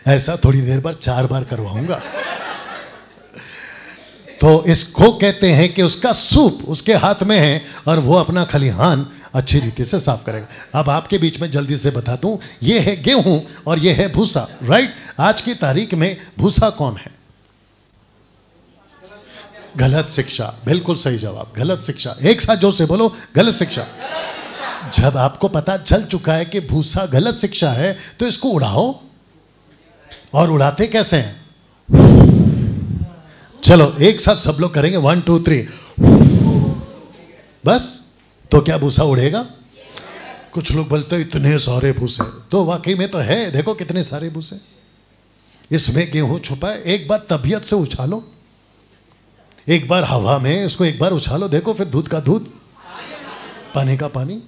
ऐसा थोड़ी देर बाद 4 बार करवाऊंगा। तो इसको कहते हैं कि उसका सूप उसके हाथ में है और वो अपना खलिहान अच्छी रीति से साफ करेगा। अब आपके बीच में जल्दी से बता दूं, ये है गेहूं और ये है भूसा, राइट। आज की तारीख में भूसा कौन है? गलत शिक्षा, बिल्कुल सही जवाब, गलत शिक्षा। एक साथ जोर से बोलो, गलत शिक्षा। जब आपको पता चल चुका है कि भूसा गलत शिक्षा है तो इसको उड़ाओ। और उड़ाते कैसे हैं? चलो एक साथ सब लोग करेंगे, 1 2 3 बस। तो क्या भूसा उड़ेगा? कुछ लोग बोलते हैं इतने सारे भूसे, तो वाकई में तो है, देखो कितने सारे भूसे। इसमें गेहूं छुपा है। एक बार तबीयत से उछालो, एक बार हवा में इसको एक बार उछालो, देखो फिर दूध का दूध, पानी का पानी।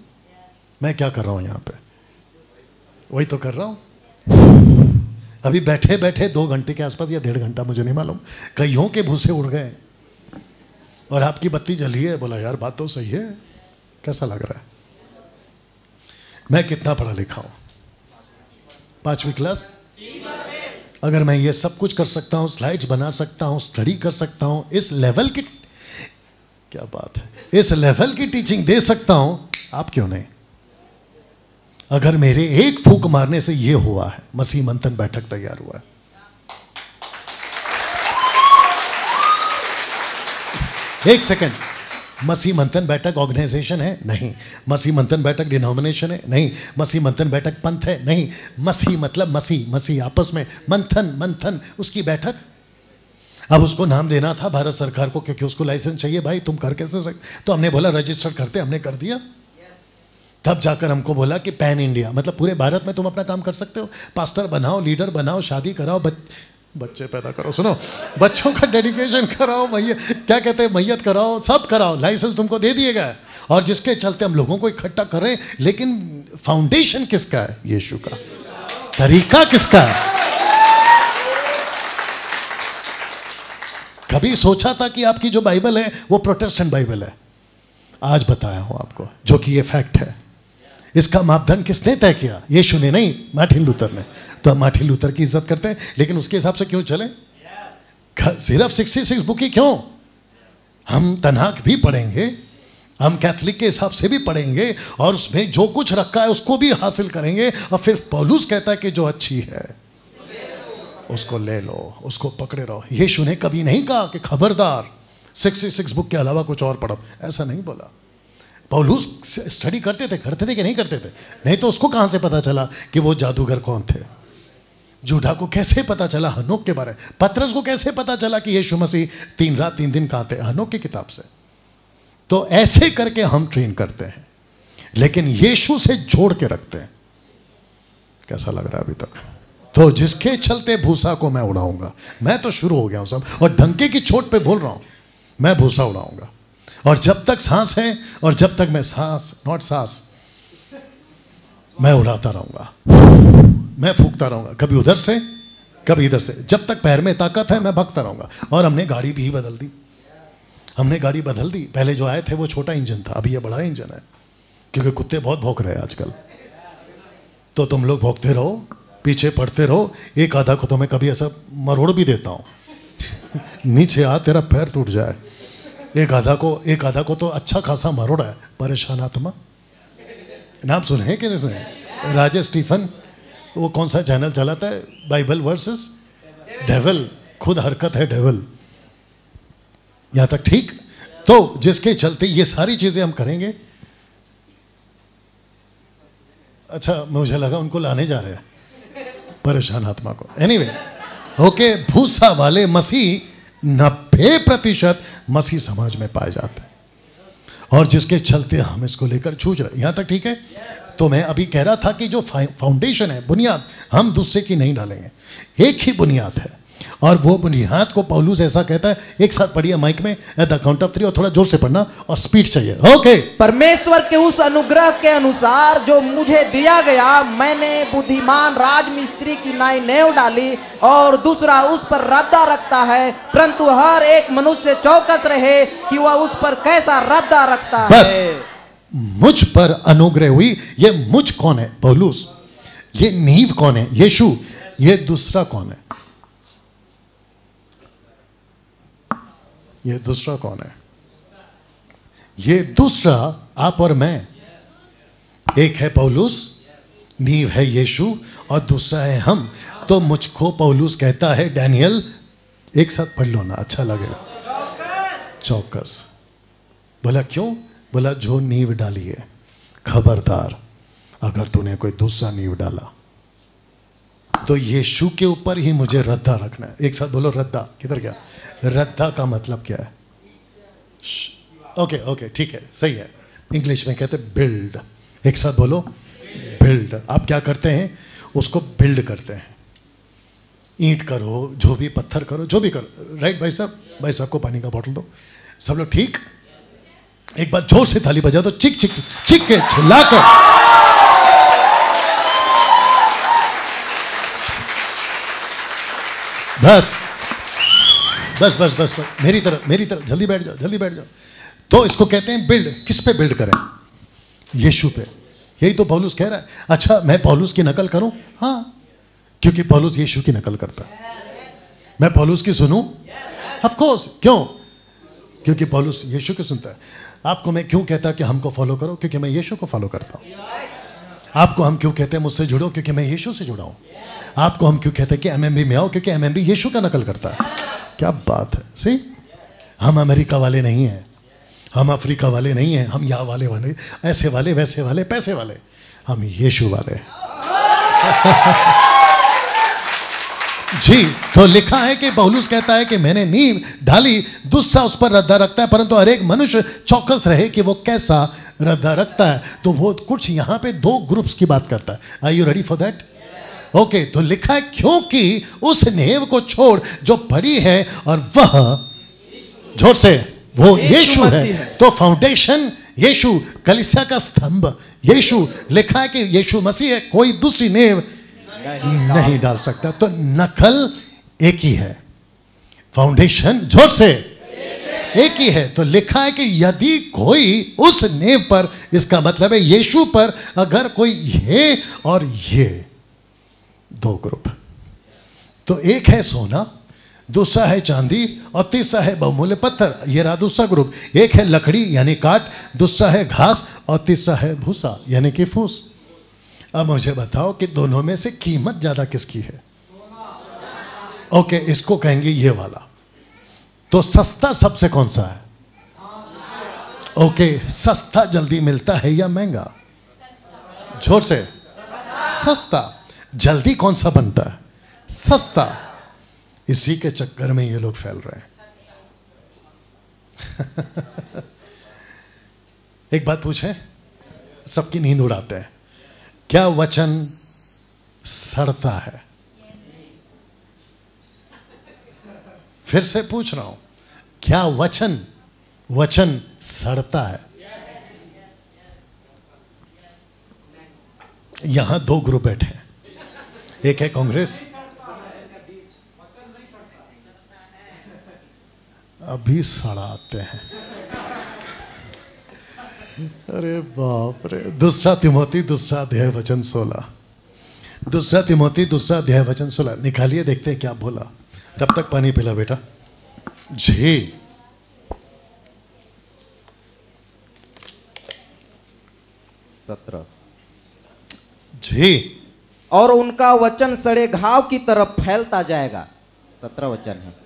मैं क्या कर रहा हूं यहां पे? वही तो कर रहा हूं। अभी बैठे बैठे 2 घंटे के आसपास या 1.5 घंटा, मुझे नहीं मालूम, कईयों के भूसे उड़ गए और आपकी बत्ती जली है। बोला यार बात तो सही है, कैसा लग रहा है? मैं कितना पढ़ा लिखा हूं? 5वीं क्लास। अगर मैं ये सब कुछ कर सकता हूं, स्लाइड्स बना सकता हूं, स्टडी कर सकता हूं, इस लेवल की, क्या बात है, इस लेवल की टीचिंग दे सकता हूं, आप क्यों नहीं? अगर मेरे एक फूंक मारने से ये हुआ है, मसीह मंथन बैठक तैयार हुआ है। एक सेकंड, मसीह मंथन बैठक ऑर्गेनाइजेशन है? नहीं। मसीह मंथन बैठक डिनोमिनेशन है? नहीं। मसीह मंथन बैठक पंथ है? नहीं। मसीह मतलब मसीह आपस में मंथन उसकी बैठक। अब उसको नाम देना था भारत सरकार को, क्योंकि उसको लाइसेंस चाहिए। भाई तुम कर कैसे सकते? तो हमने बोला रजिस्टर करते, हमने कर दिया। तब जाकर हमको बोला कि पैन इंडिया, मतलब पूरे भारत में तुम अपना काम कर सकते हो। पास्टर बनाओ, लीडर बनाओ, शादी कराओ, बच्चे पैदा करो, सुनो, बच्चों का डेडिकेशन कराओ, क्या कहते हैं, मैयत कराओ, सब कराओ, लाइसेंस तुमको दे दिए गए। और जिसके चलते हम लोगों को इकट्ठा कर रहे हैं, लेकिन फाउंडेशन किसका है? यीशु का। तरीका किसका है? कभी सोचा था कि आपकी जो बाइबल है वो प्रोटेस्टेंट बाइबल है? आज बताया हूं आपको, जो कि ये फैक्ट है। इसका मापदंड किसने तय किया? यीशु ने नहीं, मार्टिन लूथर ने। तो हम मार्टिन लूथर की इज्जत करते हैं, लेकिन उसके हिसाब से क्यों चले? सिर्फ 66 बुक ही क्यों? हम तनाक भी पढ़ेंगे, हम कैथलिक के हिसाब से भी पढ़ेंगे, और उसमें जो कुछ रखा है उसको भी हासिल करेंगे। और फिर पौलुस कहता है कि जो अच्छी है उसको ले लो, उसको पकड़े रहो। यीशु ने कभी नहीं कहा कि खबरदार 66 बुक के अलावा कुछ और पढ़ो, ऐसा नहीं बोला। पौलुस स्टडी करते थे कि नहीं करते थे? नहीं तो उसको कहां से पता चला कि वो जादूगर कौन थे? जूडा को कैसे पता चला हनोक के बारे में? पतरस को कैसे पता चला कि यीशु मसीह 3 रात 3 दिन कहां थे? हनोक की किताब से। तो ऐसे करके हम ट्रेन करते हैं, लेकिन यीशु से जोड़ के रखते हैं। कैसा लग रहा है अभी तक? तो जिसके चलते भूसा को मैं उड़ाऊंगा। मैं तो शुरू हो गया हूं सब, और डंके की चोट पे बोल रहा हूं, मैं भूसा उड़ाऊंगा। और जब तक सांस है, और जब तक मैं सांस मैं उड़ाता रहूंगा, मैं फूंकता रहूंगा, कभी उधर से कभी इधर से। जब तक पैर में ताकत है मैं भगता रहूंगा। और हमने गाड़ी भी बदल दी। पहले जो आए थे वो छोटा इंजन था, अभी ये बड़ा इंजन है, क्योंकि कुत्ते बहुत भौंक रहे हैं आजकल। तो तुम लोग भौंकते रहो, पीछे पड़ते रहो। एक आधा को तो मैं कभी ऐसा मरोड़ भी देता हूं नीचे आ, तेरा पैर टूट जाए। एक आधा को तो अच्छा खासा मरोड़ा है। परेशान आत्मा, नाम सुने हैं कि नहीं सुने? राजेश स्टीफन, वो कौन सा चैनल चलाता है? बाइबल वर्सेस डेविल, खुद हरकत है डेविल। यहां तक ठीक? तो जिसके चलते ये सारी चीजें हम करेंगे। अच्छा, मुझे लगा उनको लाने जा रहे हैं परेशान आत्मा को। एनीवे, ओके, भूसा वाले मसीह 90% मसीह समाज में पाए जाते हैं, और जिसके चलते हम इसको लेकर जूझ रहे। यहां तक ठीक है? तो मैं अभी कह रहा था कि जो फाउंडेशन है, बुनियाद, हम दूसरे की नहीं डालेंगे, एक ही बुनियाद है। और वो बुनियाद को पौलुस ऐसा कहता है, एक साथ पढ़िए माइक में, एट द काउंट ऑफ 3, और थोड़ा जोर से पढ़ना, और स्पीड चाहिए। ओके। परमेश्वर के उस अनुग्रह के अनुसार जो मुझे दिया गया, मैंने बुद्धिमान राजमिस्त्री की नाई नेव डाली, और दूसरा उस पर रद्दा रखता है, परंतु हर एक मनुष्य चौकस रहे कि वह उस पर कैसा रद्दा रखता है। बस मुझ पर अनुग्रह हुई। ये मुझ कौन है? पौलुस। ये नींव कौन है? यीशु। ये दूसरा कौन है? ये दूसरा कौन है? ये दूसरा आप और मैं। एक है पौलुस, नींव है यीशु, और दूसरा है हम। तो मुझको पौलुस कहता है, डैनियल, एक साथ पढ़ लो ना, अच्छा लगेगा। चौकस। बोला क्यों? बोला जो नींव डाली है, खबरदार अगर तूने कोई दूसरा नींव डाला तो यीशु के ऊपर ही मुझे रद्दा रखना है। एक साथ बोलो रद्दा। किधर गया? रद्दा का मतलब क्या है? ओके ओके ठीक है, सही है। इंग्लिश में कहते हैं बिल्ड। एक साथ बोलो बिल्ड। आप क्या करते हैं? उसको बिल्ड करते हैं। ईंट करो, जो भी पत्थर करो, जो भी करो। राइट भाई साहब? भाई साहब को पानी का बोतल दो। सब लोग ठीक? एक बार जोर से ताली बजा दो, चिक चिक चिक के चिल्ला कर। बस बस बस बस बस, मेरी तरफ जल्दी बैठ जाओ, जल्दी बैठ जाओ। तो इसको कहते हैं बिल्ड। किस पे बिल्ड करें? यीशु पे। यही तो पौलुस कह रहा है। अच्छा, मैं पौलुस की नकल करूं? हाँ, क्योंकि पौलुस यीशु की नकल करता है। मैं पौलुस की सुनूं? Of course. क्यों? क्योंकि पौलुस यीशु की सुनता है। आपको मैं क्यों कहता कि हमको फॉलो करो? क्योंकि मैं यीशु को फॉलो करता हूं। आपको हम क्यों कहते हैं मुझसे जुड़ो? क्योंकि मैं यीशु से जुड़ा हूं। आपको हम क्यों कहते हैं कि एमएमबी में आओ? क्योंकि एमएमबी यीशु का नकल करता है। क्या बात है। सी, हम अमेरिका वाले नहीं हैं, हम अफ्रीका वाले नहीं हैं, हम यहाँ वाले ऐसे वाले, वैसे वाले, पैसे वाले। हम यीशु वाले। जी, तो लिखा है कि पौलुस कहता है कि मैंने नींव डाली, दूसरा उस पर रद्दा रखता है, परंतु हर एक मनुष्य चौकस रहे कि वो कैसा रद्दा रखता है। तो वो कुछ यहाँ पे दो ग्रुप्स की बात करता है। Are you ready for that? Okay, तो लिखा है क्योंकि उस नींव को छोड़ जो पड़ी है, और वह जोर से वो यीशु है। तो फाउंडेशन यीशु, कलीसिया का स्तंभ यीशु। लिखा है कि यीशु मसीह है, कोई दूसरी नींव नहीं डाल सकता। तो नकल एक ही है, फाउंडेशन जोर से एक ही है। तो लिखा है कि यदि कोई उस नींव पर, इसका मतलब है यीशु पर, अगर कोई ये और ये दो ग्रुप, तो एक है सोना, दूसरा है चांदी, और तीसरा है बहुमूल्य पत्थर। ये रहा दूसरा ग्रुप। एक है लकड़ी यानी काठ, दूसरा है घास, और तीसरा है भूसा यानी कि फूस। अब मुझे बताओ कि दोनों में से कीमत ज्यादा किसकी है? ओके, इसको कहेंगे ये वाला। तो सस्ता सबसे कौन सा है? ओके, सस्ता जल्दी मिलता है या महंगा? जोर से। सस्ता। जल्दी कौन सा बनता है? सस्ता। इसी के चक्कर में ये लोग फैल रहे हैं। एक बात पूछें, सबकी नींद उड़ाते हैं। क्या वचन सड़ता है? फिर से पूछ रहा हूं, क्या वचन सड़ता है? यहां दो ग्रुप बैठे हैं। एक है कांग्रेस, अभी सड़ाते हैं। अरे बाप रे। दूसरा तिमोथी दूसरा अध्याय वचन 16। दूसरा तिमोथी दूसरा अध्याय वचन 16 निकालिए, देखते हैं क्या बोला। तब तक पानी पिला बेटा जी। जी। और उनका वचन सड़े घाव की तरफ फैलता जाएगा। 17 वचन है।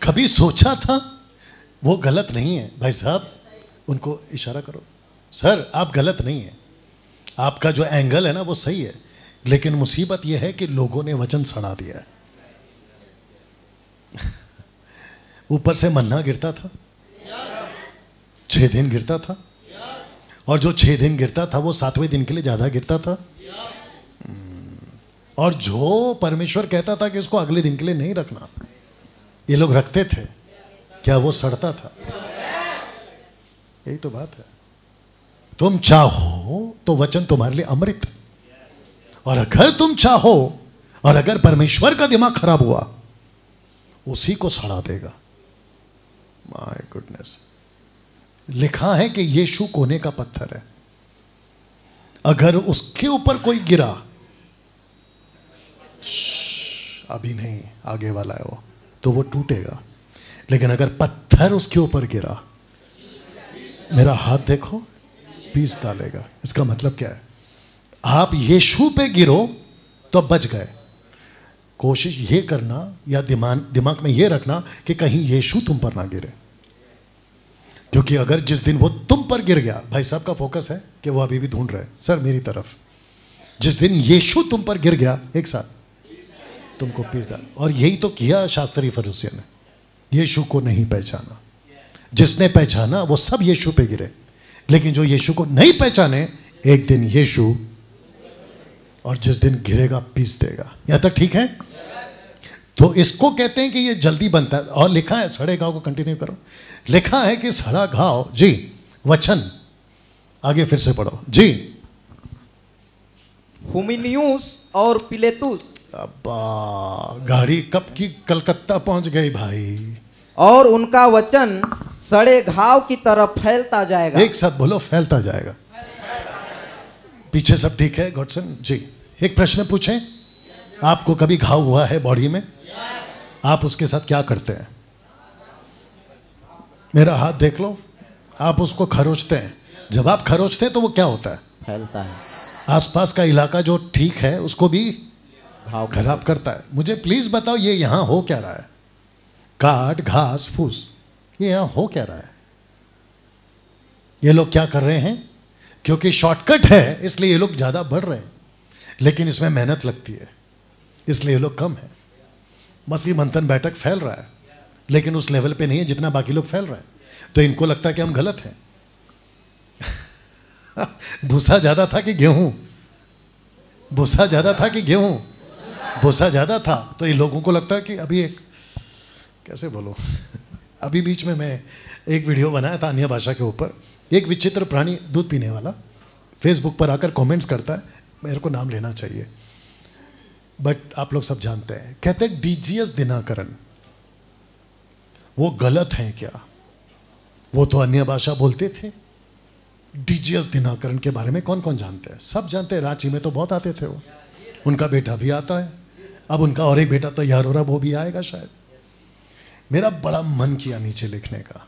कभी सोचा था? वो गलत नहीं है भाई साहब, उनको इशारा करो। सर आप गलत नहीं है, आपका जो एंगल है ना वो सही है, लेकिन मुसीबत यह है कि लोगों ने वचन सड़ा दिया है। ऊपर से मन्ना गिरता था, 6 दिन गिरता था, और जो 6 दिन गिरता था वो 7वें दिन के लिए ज्यादा गिरता था। और जो परमेश्वर कहता था कि इसको अगले दिन के लिए नहीं रखना, ये लोग रखते थे। क्या वो सड़ता था? यही तो बात है। तुम चाहो तो वचन तुम्हारे लिए अमृत, और अगर तुम चाहो, और अगर परमेश्वर का दिमाग खराब हुआ, उसी को सड़ा देगा। My goodness. लिखा है कि यीशु कोने का पत्थर है। अगर उसके ऊपर कोई गिरा, अभी नहीं, आगे वाला है वो, तो वो टूटेगा। लेकिन अगर पत्थर उसके ऊपर गिरा, मेरा हाथ देखो, पीस डालेगा। इसका मतलब क्या है? आप यीशु पे गिरो तो बच गए। कोशिश ये करना या दिमाग में ये रखना कि कहीं यीशु तुम पर ना गिरे, क्योंकि अगर जिस दिन वो तुम पर गिर गया, भाई साहब का फोकस है कि वो अभी भी ढूंढ रहे हैं सर मेरी तरफ, जिस दिन यीशु तुम पर गिर गया, एक साथ तुमको पीस डाल। और यही तो किया शास्त्री फरीसियों ने, यीशु को नहीं पहचाना। जिसने पहचाना वो सब यीशु पे गिरे, लेकिन जो यीशु को नहीं पहचाने, एक दिन यीशु, और जिस दिन गिरेगा पीस देगा। यहां तक ठीक है? तो इसको कहते हैं कि ये जल्दी बनता है। और लिखा है, सड़े घाव को कंटिन्यू करो, लिखा है कि सड़ा घाव, जी वचन, आगे फिर से पढ़ो जी। हुमिनियुस और पिलेतुस, अब्बा गाड़ी कब की कलकत्ता पहुंच गई भाई। और उनका वचन सड़े घाव की तरफ फैलता जाएगा। एक साथ बोलो, फैलता जाएगा। पीछे सब ठीक है गॉडसन जी? एक प्रश्न पूछें, आपको कभी घाव हुआ है बॉडी में? आप उसके साथ क्या करते हैं? मेरा हाथ देख लो, आप उसको खरोचते हैं। जब आप खरोचते हैं तो वो क्या होता है? फैलता है। आसपास का इलाका जो ठीक है उसको भी खराब करता है। मुझे प्लीज बताओ, ये यहां हो क्या रहा है? काट, घास, फूस, ये यहां हो क्या रहा है? ये लोग क्या कर रहे हैं? क्योंकि शॉर्टकट है इसलिए ये लोग ज्यादा बढ़ रहे हैं, लेकिन इसमें मेहनत लगती है इसलिए ये लोग कम है। मसीह मंथन बैठक फैल रहा है, लेकिन उस लेवल पे नहीं है जितना बाकी लोग फैल रहे हैं, तो इनको लगता है कि हम गलत हैं। भूसा ज्यादा था कि गेहूं? भूसा ज्यादा था कि गेहूं? भूसा ज्यादा था, तो इन लोगों को लगता है कि अभी एक, कैसे बोलो, अभी बीच में मैं एक वीडियो बनाया था अन्य भाषा के ऊपर। एक विचित्र प्राणी, दूध पीने वाला, फेसबुक पर आकर कमेंट्स करता है, मेरे को नाम लेना चाहिए बट आप लोग सब जानते हैं। कहते हैं डीजीएस दिनाकरण, वो गलत हैं क्या? वो तो अन्य भाषा बोलते थे। डीजीएस दिनाकरण के बारे में कौन कौन जानते हैं? सब जानते हैं, रांची में तो बहुत आते थे वो। उनका बेटा भी आता है, अब उनका और एक बेटा तैयार हो रहा, वो भी आएगा शायद। मेरा बड़ा मन किया नीचे लिखने का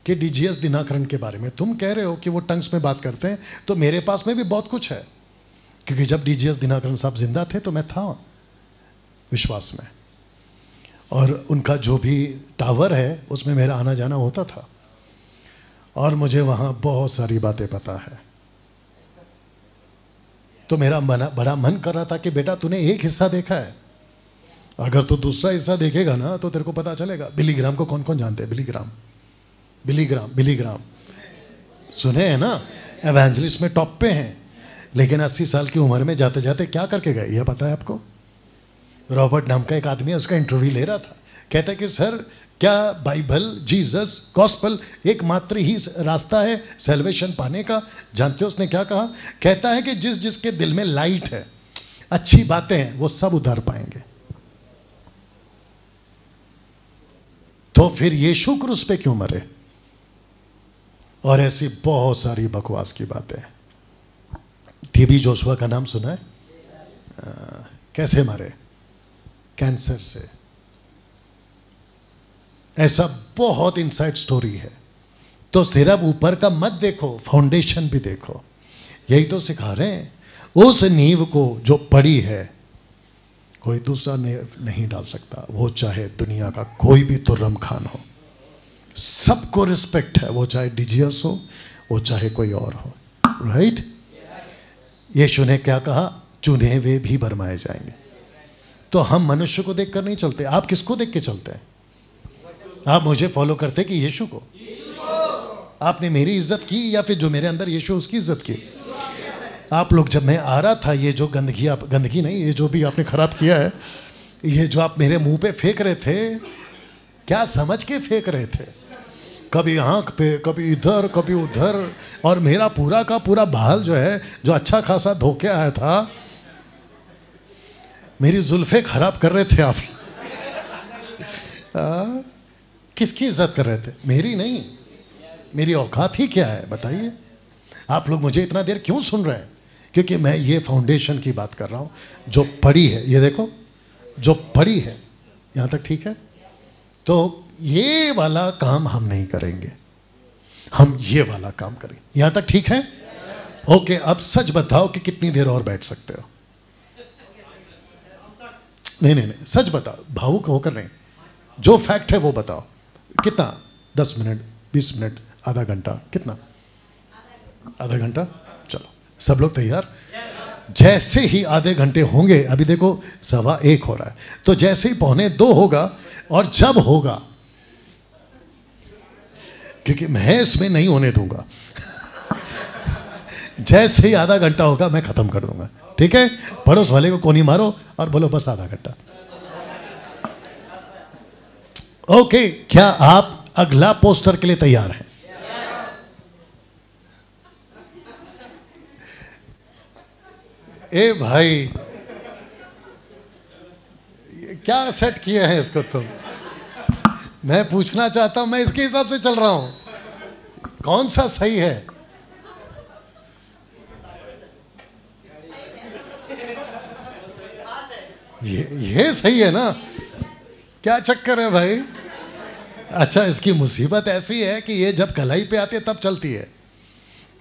कि डीजीएस दिनाकरण के बारे में तुम कह रहे हो कि वो टंग्स में बात करते हैं, तो मेरे पास में भी बहुत कुछ है, क्योंकि जब डीजीएस दिनाकरण साहब जिंदा थे तो मैं था विश्वास में, और उनका जो भी टावर है उसमें मेरा आना जाना होता था, और मुझे वहाँ बहुत सारी बातें पता है। तो मेरा बड़ा मन कर रहा था कि बेटा तूने एक हिस्सा देखा है, अगर तू दूसरा हिस्सा देखेगा ना तो तेरे को पता चलेगा। बिली ग्राम को कौन कौन जानते हैं? बिली ग्राम सुने हैं ना, एवेंजलिस्ट में टॉप पे हैं, लेकिन 80 साल की उम्र में जाते जाते क्या करके गए यह पता है आपको? रॉबर्ट नाम का एक आदमी है, उसका इंटरव्यू ले रहा था, कहता है कि सर क्या बाइबल, जीसस, गॉस्पल एकमात्र ही रास्ता है सैल्वेशन पाने का? जानते हो उसने क्या कहा? कहता है कि जिस जिसके दिल में लाइट है, अच्छी बातें हैं, वो सब उधार पाएंगे। तो फिर यीशु क्रूस पे क्यों मरे? और ऐसी बहुत सारी बकवास की बातें। टीबी जोशुआ का नाम सुना है? कैसे मरे? कैंसर से। ऐसा बहुत इनसाइड स्टोरी है। तो सिर्फ ऊपर का मत देखो, फाउंडेशन भी देखो। यही तो सिखा रहे हैं। उस नींव को जो पड़ी है कोई दूसरा नहीं डाल सकता, वो चाहे दुनिया का कोई भी तुर्रम खान हो, सबको रिस्पेक्ट है, वो चाहे डीजीएस हो, वो चाहे कोई और हो, राइट? यीशु ने क्या कहा? चुने हुए भी भरमाए जाएंगे। तो हम मनुष्य को देखकर नहीं चलते। आप किसको देख के चलते हैं? आप मुझे फॉलो करते कि यीशु को? आपने मेरी इज्जत की या फिर जो मेरे अंदर यीशु उसकी इज्जत की? आप लोग, जब मैं आ रहा था, ये जो गंदगी नहीं, ये जो भी आपने खराब किया है, ये जो आप मेरे मुंह पे फेंक रहे थे, क्या समझ के फेंक रहे थे? कभी आंख पे, कभी इधर, कभी उधर, और मेरा पूरा का पूरा बाल जो है, जो अच्छा खासा धोके आया था, मेरी जुल्फे खराब कर रहे थे आप। किसकी इज्जत कर रहे थे? मेरी नहीं। मेरी औकात ही क्या है बताइए? आप लोग मुझे इतना देर क्यों सुन रहे हैं? क्योंकि मैं ये फाउंडेशन की बात कर रहा हूँ जो पड़ी है। ये देखो जो पड़ी है, यहाँ तक ठीक है। तो ये वाला काम हम नहीं करेंगे, हम ये वाला काम करेंगे। यहाँ तक ठीक है? ओके, अब सच बताओ कि कितनी देर और बैठ सकते हो? नहीं, सच बताओ, भावुक होकर नहीं, जो फैक्ट है वो बताओ। कितना? 10 मिनट, 20 मिनट, आधा घंटा? कितना? आधा घंटा? चलो, सब लोग तैयार? जैसे ही आधे घंटे होंगे, अभी देखो 1:15 हो रहा है, तो जैसे ही 1:45 होगा, और जब होगा, क्योंकि मैं इसमें नहीं होने दूंगा, जैसे ही आधा घंटा होगा मैं खत्म कर दूंगा। ठीक है? पड़ोस वाले को कोनी मारो और बोलो बस आधा घंटा। ओके, क्या आप अगला पोस्टर के लिए तैयार हैं? ए भाई, क्या सेट किया है इसको तुम? मैं पूछना चाहता हूं, मैं इसके हिसाब से चल रहा हूं, कौन सा सही है? ये सही है ना? क्या चक्कर है भाई? अच्छा, इसकी मुसीबत ऐसी है कि ये जब कलाई पे आती है तब चलती है,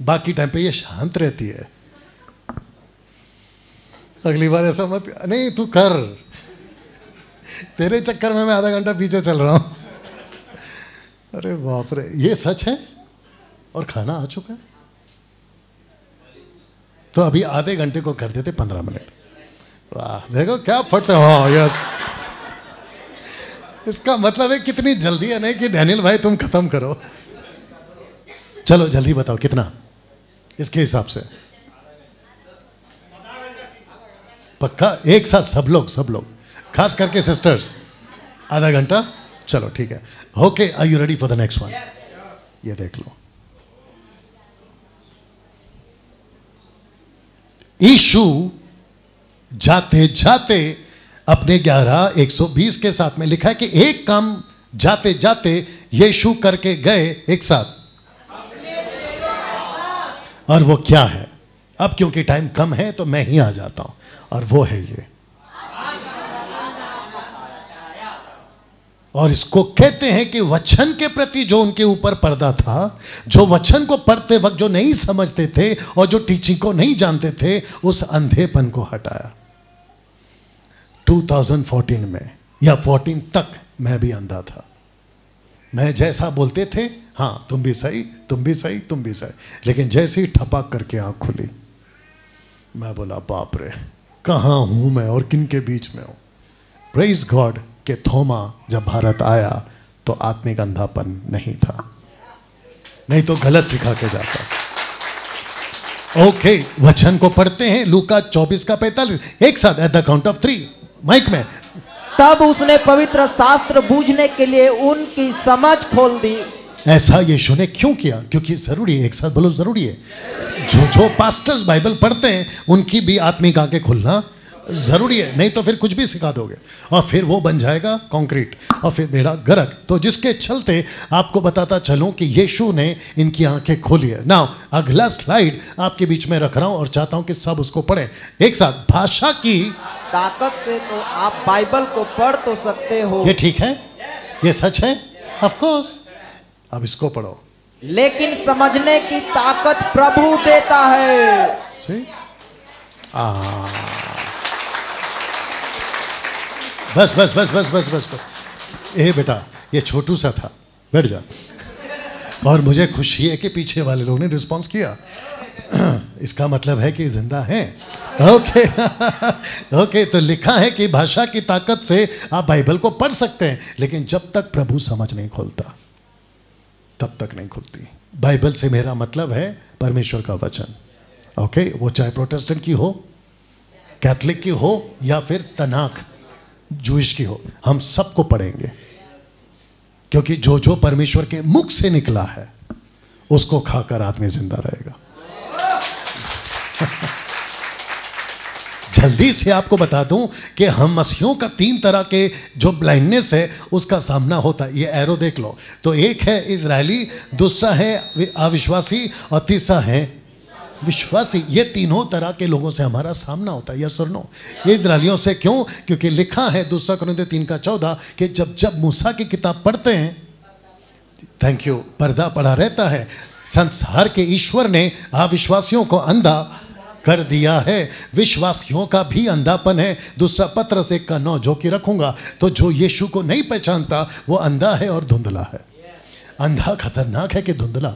बाकी टाइम पे ये शांत रहती है। अगली बार ऐसा मत, नहीं तू कर, तेरे चक्कर में मैं आधा घंटा पीछे चल रहा हूं। अरे बाप रे, ये सच है? और खाना आ चुका है? तो अभी आधे घंटे को कर देते 15 मिनट। वाह, देखो क्या फट से। हाँ यस, इसका मतलब है कितनी जल्दी है नहीं कि डैनियल भाई तुम खत्म करो। चलो जल्दी बताओ कितना, इसके हिसाब से पक्का? एक साथ सब लोग, खास करके सिस्टर्स, आधा घंटा? चलो ठीक है। Okay, are you ready for the next one? ये देख लो, यीशु जाते जाते अपने 11:120 के साथ में लिखा है कि एक काम जाते जाते यीशु करके गए एक साथ, और वो क्या है? अब क्योंकि टाइम कम है तो मैं ही आ जाता हूं, और वो है ये। और इसको कहते हैं कि वचन के प्रति जो उनके ऊपर पर्दा था, जो वचन को पढ़ते वक्त जो नहीं समझते थे और जो टीचिंग को नहीं जानते थे, उस अंधेपन को हटाया। 2014 में या 14 तक मैं भी अंधा था। मैं जैसा बोलते थे, हाँ तुम भी सही, तुम भी सही, तुम भी सही, लेकिन जैसे ही ठपाक करके आंख खुली, मैं बोला बाप रे, कहाँ हूं मैं और किन के बीच में हूं। प्रेज गॉड कि थोमा जब भारत आया तो आत्मिक अंधापन नहीं था, नहीं तो गलत सिखा के जाता। ओके, वचन को पढ़ते हैं, लूका 24:45, एक साथ at the count of 3 mic में। तब उसने पवित्र शास्त्र बूझने के लिए उनकी समझ खोल दी। ऐसा यीशु ने क्यों किया? क्योंकि जरूरी है, एक साथ बोलो जरूरी है। जो पास्टर्स बाइबल पढ़ते हैं उनकी भी आत्मिक आंखें खुलना जरूरी है, नहीं तो फिर कुछ भी सिखा दोगे और फिर वो बन जाएगा कंक्रीट और फिर बेड़ा गर्क। तो जिसके चलते आपको बताता चलूं कि यीशु ने इनकी आंखें खोली है। नाउ अगला स्लाइड आपके बीच में रख रहा हूं और चाहता हूं कि सब उसको पढ़ें एक साथ। भाषा की ताकत से तो आप बाइबल को पढ़ तो सकते हो, ये ठीक है, ये सच है, ऑफ कोर्स। अब इसको पढ़ो। लेकिन समझने की ताकत प्रभु देता है। बस बस बस बस बस बस बस। ए बेटा, ये छोटू सा था, बैठ जा। और मुझे खुशी है कि पीछे वाले लोगों ने रिस्पॉन्स किया। इसका मतलब है कि जिंदा है। ओके ओके, तो लिखा है कि भाषा की ताकत से आप बाइबल को पढ़ सकते हैं, लेकिन जब तक प्रभु समझ नहीं खोलता तब तक नहीं खुलती। बाइबल से मेरा मतलब है परमेश्वर का वचन। ओके, वो चाहे प्रोटेस्टेंट की हो, कैथलिक की हो या फिर तनाक जूइश की हो, हम सबको पढ़ेंगे, क्योंकि जो जो परमेश्वर के मुख से निकला है उसको खाकर आदमी जिंदा रहेगा। जल्दी से आपको बता दूं कि हम मसीहों का 3 तरह के जो ब्लाइंडनेस है उसका सामना होता है। ये एरो देख लो, तो एक है इजरायली, दूसरा है अविश्वासी और तीसरा है विश्वासी। ये तीनों तरह के लोगों से हमारा सामना होता है, यस और नो। इस्राएलियों से क्यों? क्योंकि लिखा है 2 कुरिन्थियों 3:14 कि जब जब मूसा की किताब पढ़ते हैं, थैंक यू, पर्दा पड़ा रहता है। संसार के ईश्वर ने अविश्वासियों को अंधा कर दिया है, विश्वासियों का भी अंधापन है। 2 पत्रस 1:9 जो कि रखूंगा। तो जो यीशु को नहीं पहचानता वो अंधा है और धुंधला है। अंधा खतरनाक है कि धुंधला?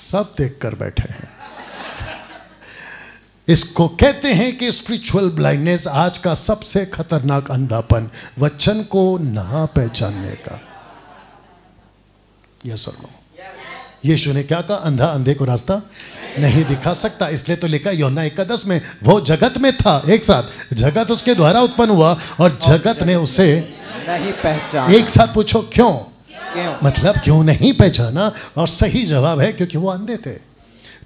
सब देख कर बैठे हैं। इसको कहते हैं कि स्पिरिचुअल ब्लाइंडनेस, आज का सबसे खतरनाक अंधापन, वचन को ना पहचानने का। यस और नो। यीशु ने क्या कहा? अंधा अंधे को रास्ता नहीं दिखा सकता। इसलिए तो लिखा यूहन्ना 1:10 में, वो जगत में था, एक साथ, जगत उसके द्वारा उत्पन्न हुआ और जगत ने उसे नहीं पहचाना। एक साथ पूछो क्यों? मतलब क्यों नहीं पहचाना? और सही जवाब है क्योंकि वो अंधे थे।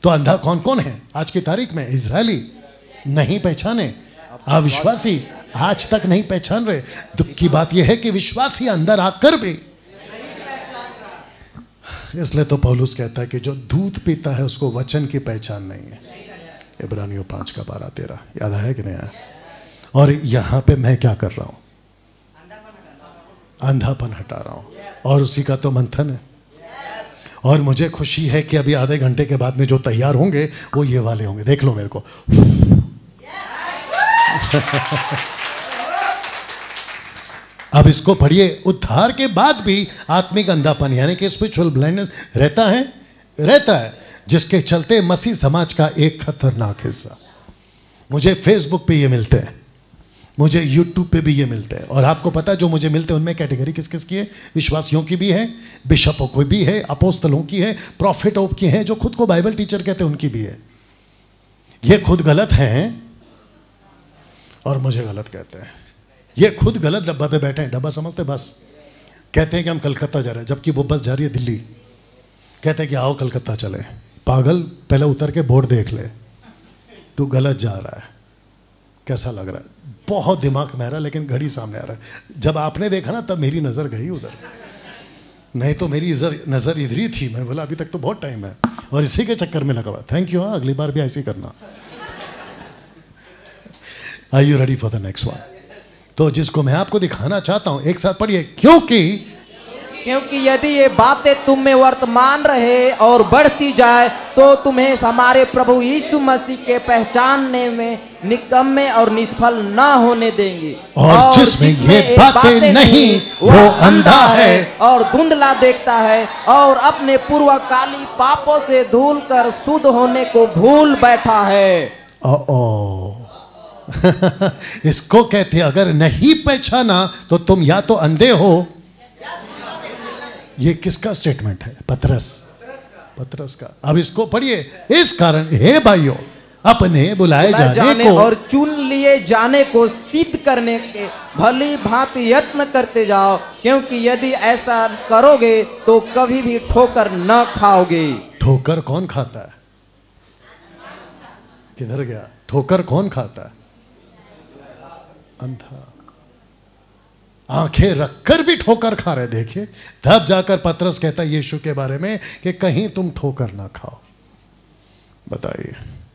तो अंधा कौन कौन है आज की तारीख में? इजरायली नहीं पहचाने, अविश्वासी आज तक नहीं पहचान रहे। दुख की बात यह है कि विश्वासी अंदर आकर भी, इसलिए तो पौलुस कहता है कि जो दूध पीता है उसको वचन की पहचान नहीं है। इब्रानियों 5:12-13 याद है कि नहीं आया? और यहां पे मैं क्या कर रहा हूं? अंधापन हटा रहा हूं, और उसी का तो मंथन है। और मुझे खुशी है कि अभी आधे घंटे के बाद में जो तैयार होंगे वो ये वाले होंगे। देख लो मेरे को। अब इसको पढ़िए। उद्धार के बाद भी आत्मिक अंधापन यानी कि स्पिरिचुअल ब्लाइंडनेस रहता है, जिसके चलते मसीह समाज का एक खतरनाक हिस्सा, मुझे फेसबुक पे ये मिलते हैं, मुझे यूट्यूब पे भी ये मिलते हैं। और आपको पता है जो मुझे मिलते हैं उनमें कैटेगरी किस किस की है? विश्वासियों की भी है, बिशपों की भी है, अपोस्तलों की है, प्रॉफिटों की है, जो खुद को बाइबल टीचर कहते हैं उनकी भी है। ये खुद गलत हैं और मुझे गलत कहते हैं। ये खुद गलत डब्बा पे बैठे हैं। डब्बा समझते? बस। कहते हैं कि हम कलकत्ता जा रहे हैं, जबकि वो बस जा रही है दिल्ली। कहते हैं कि आओ कलकत्ता चले। पागल, पहले उतर के बोर्ड देख ले, तू गलत जा रहा है। कैसा लग रहा है? बहुत दिमाग में आ रहा है, लेकिन घड़ी सामने आ रहा है। जब आपने देखा ना तब मेरी नज़र गई उधर, नहीं तो मेरी नज़र इधर ही थी। मैं बोला अभी तक तो बहुत टाइम है, और इसी के चक्कर में लगा हुआ। Thank you. हाँ, अगली बार भी ऐसे ही करना। Are you ready for the next one? तो जिसको मैं आपको दिखाना चाहता हूं, एक साथ पढ़िए। क्योंकि यदि ये बातें तुम में वर्तमान रहे और बढ़ती जाए तो तुम्हें हमारे प्रभु यीशु मसीह के पहचानने में निकम्मे और निष्फल न होने देंगे। और जिसमें ये बातें नहीं वो अंधा है और धुंधला देखता है और अपने पूर्वकाली पापों से धूल कर शुद्ध होने को भूल बैठा है। इसको कहते हैं अगर नहीं पहचाना तो तुम या तो अंधे हो। ये किसका स्टेटमेंट है? पतरस का। अब इसको पढ़िए। इस कारण हे भाइयों, अपने बुलाए जाने को और चुन लिए जाने को सिद्ध करने के भली भांति यत्न करते जाओ, क्योंकि यदि ऐसा करोगे तो कभी भी ठोकर न खाओगे। ठोकर कौन खाता है? किधर गया? ठोकर कौन खाता है? अंधा। आंखें रखकर भी ठोकर खा रहे। देखिए, तब जाकर पतरस कहता है यीशु के बारे में कि कहीं तुम ठोकर ना खाओ। बताइए,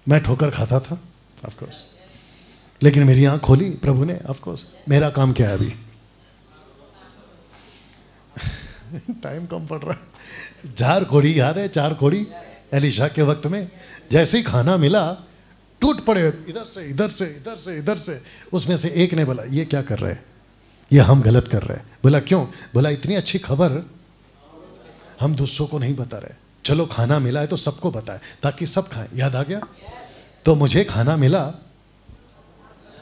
मैं ठोकर खाता था ऑफ कोर्स, लेकिन मेरी आंख खोली प्रभु ने। ऑफ कोर्स, मेरा काम क्या है अभी? टाइम कम पड़ रहा है। 4 कोड़ी याद है? 4 कोड़ी एलिशा के वक्त में जैसे ही खाना मिला टूट पड़े, इधर से इधर से इधर से इधर से। उसमें से एक ने बोला ये क्या कर रहे हैं? ये हम गलत कर रहे हैं। बोला क्यों? बोला इतनी अच्छी खबर हम दूसरों को नहीं बता रहे, चलो खाना मिला है तो सबको बताए ताकि सब खाएं। याद आ गया? तो मुझे खाना मिला,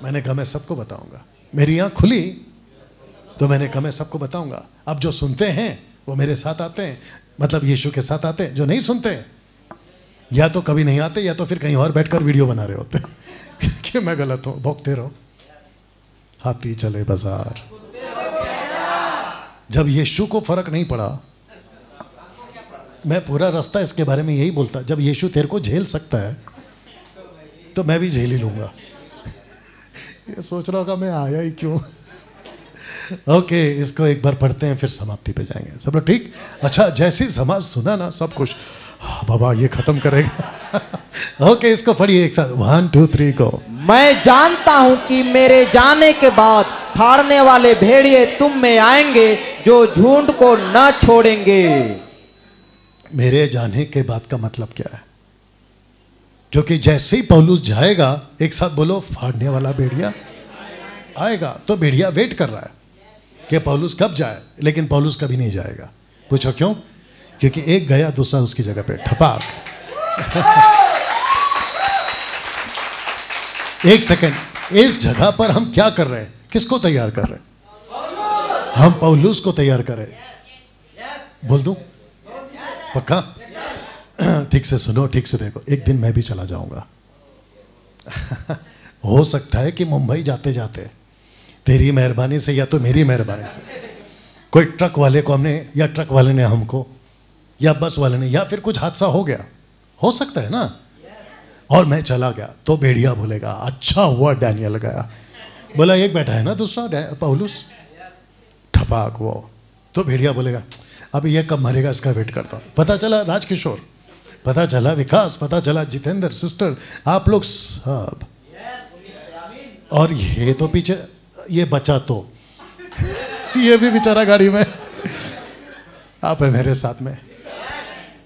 मैंने कहा मैं सबको बताऊंगा। मेरी आँख खुली तो मैंने कहा मैं सबको बताऊंगा। अब जो सुनते हैं वो मेरे साथ आते हैं, मतलब यीशु के साथ आते हैं। जो नहीं सुनते हैं या तो कभी नहीं आते या तो फिर कहीं और बैठकर वीडियो बना रहे होते हैं कि मैं गलत हूं, भौंकते रहो। हाथी चले बाजार। जब यीशु को फर्क नहीं पड़ा, मैं पूरा रास्ता इसके बारे में यही बोलता, जब यीशु तेरे को झेल सकता है तो मैं भी झेल ही लूंगा। ये सोच रहा होगा मैं आया ही क्यों। ओके, इसको एक बार पढ़ते हैं फिर समाप्ति पे जाएंगे। सब लोग ठीक? अच्छा, जैसे समाज सुना ना सब कुछ, बाबा ये खत्म करेगा। ओके, इसको पढ़िए एक साथ, 1 2 3 गो। मैं जानता हूं कि मेरे जाने के बाद फाड़ने वाले भेड़िए तुम में आएंगे जो झुंड को न छोड़ेंगे। मेरे जाने के बाद का मतलब क्या है? क्योंकि जैसे ही पौलुस जाएगा, एक साथ बोलो, फाड़ने वाला भेड़िया आएगा। तो भेड़िया वेट कर रहा है कि पौलुस कब जाए, लेकिन पौलुस कभी नहीं जाएगा। पूछो क्यों? क्योंकि एक गया, दूसरा उसकी जगह पे ठपाक। एक सेकंड, इस जगह पर हम क्या कर रहे हैं? किसको तैयार कर रहे हैं? हम पौलुस को तैयार कर रहे हैं। बोल दूं? पक्का? ठीक से सुनो, ठीक से देखो, एक दिन मैं भी चला जाऊंगा। हो सकता है कि मुंबई जाते जाते तेरी मेहरबानी से या तो मेरी मेहरबानी से कोई ट्रक वाले को हमने, या ट्रक वाले ने हमको, या बस वाले ने, या फिर कुछ हादसा हो गया, हो सकता है ना, और मैं चला गया, तो भेड़िया बोलेगा अच्छा हुआ डैनियल गया। बोला एक बैठा है ना दूसरा पौलुस, ठपाक वो, तो भेड़िया बोलेगा अभी ये कब मरेगा, इसका वेट करता हूँ। पता चला राजकिशोर, पता चला विकास, पता चला जितेंद्र, सिस्टर, आप लोग सब, और ये तो पीछे, ये बचा तो ये भी बेचारा गाड़ी में, आप है मेरे साथ में।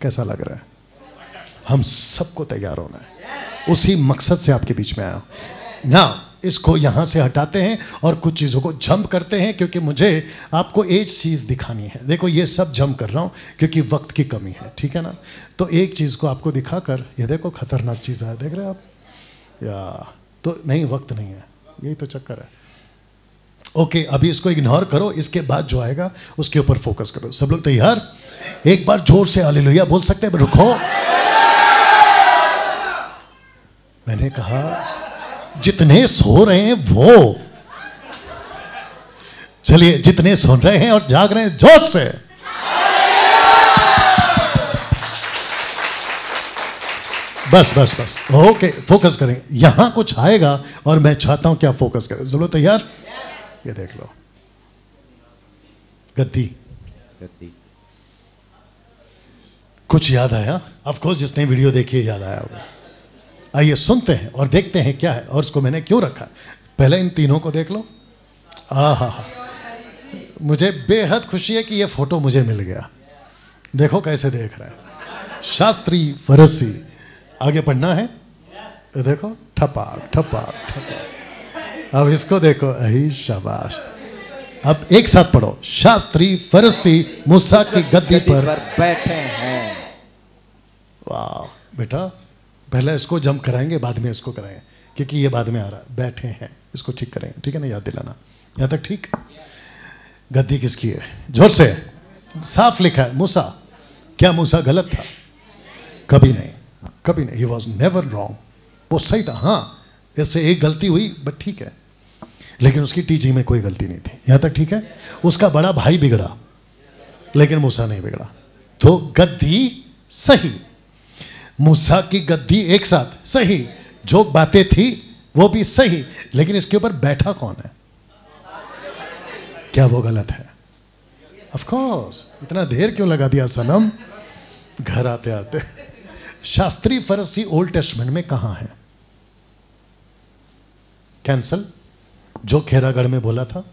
कैसा लग रहा है? हम सबको तैयार होना है, उसी मकसद से आपके बीच में आया हूं ना। इसको यहाँ से हटाते हैं और कुछ चीज़ों को जंप करते हैं, क्योंकि मुझे आपको एक चीज़ दिखानी है। देखो ये सब जंप कर रहा हूँ क्योंकि वक्त की कमी है, ठीक है ना। तो एक चीज़ को आपको दिखाकर, ये देखो खतरनाक चीज़ है, देख रहे हैं आप, या तो नहीं, वक्त नहीं है, यही तो चक्कर है। ओके, अभी इसको इग्नोर करो, इसके बाद जो आएगा उसके ऊपर फोकस करो। सब लोग तैयार? एक बार जोर से हालेलुया बोल सकते हैं? रुको, मैंने कहा जितने सो रहे हैं वो, चलिए जितने सुन रहे हैं और जाग रहे हैं जोर से, बस बस बस, ओके, फोकस करें। यहां कुछ आएगा और मैं चाहता हूं क्या फोकस करें। सब लोग तैयार? ये देख लो, गद्दी। कुछ याद आया? ऑफ कोर्स जिसने वीडियो देखी है याद आया होगा। आइए सुनते हैं और देखते हैं क्या है और उसको मैंने क्यों रखा। पहले इन तीनों को देख लो। आहा, मुझे बेहद खुशी है कि ये फोटो मुझे मिल गया। देखो कैसे देख रहा है, शास्त्री फरसी। आगे पढ़ना है तो देखो, ठपाक ठपाक ठपाक। अब इसको देखो, अही शाबाश। अब एक साथ पढ़ो, शास्त्री फरसी मूसा की गद्दी पर बैठे हैं। वाह बेटा, पहले इसको जंप कराएंगे, बाद में इसको कराएंगे, क्योंकि ये बाद में आ रहा है। बैठे हैं, इसको ठीक करेंगे, ठीक है ना, याद दिलाना। यहाँ तक ठीक? गद्दी किसकी है? जोर से, साफ लिखा है मूसा। क्या मूसा गलत था? कभी नहीं, कभी नहीं। ही वॉज नेवर रॉन्ग, वो सही था। हाँ, इससे एक गलती हुई, बट ठीक है, लेकिन उसकी टीचिंग में कोई गलती नहीं थी। यहाँ तक ठीक है? उसका बड़ा भाई बिगड़ा, लेकिन मूसा नहीं बिगड़ा। तो गद्दी सही, मूसा की गद्दी एक साथ सही, जो बातें थी वो भी सही, लेकिन इसके ऊपर बैठा कौन है? क्या वो गलत है? Of course. इतना देर क्यों लगा दिया सनम? घर आते आते। शास्त्री फरसी ओल्ड टेस्टमेंट में कहां है? कैंसल, जो खेरागढ़ में बोला था,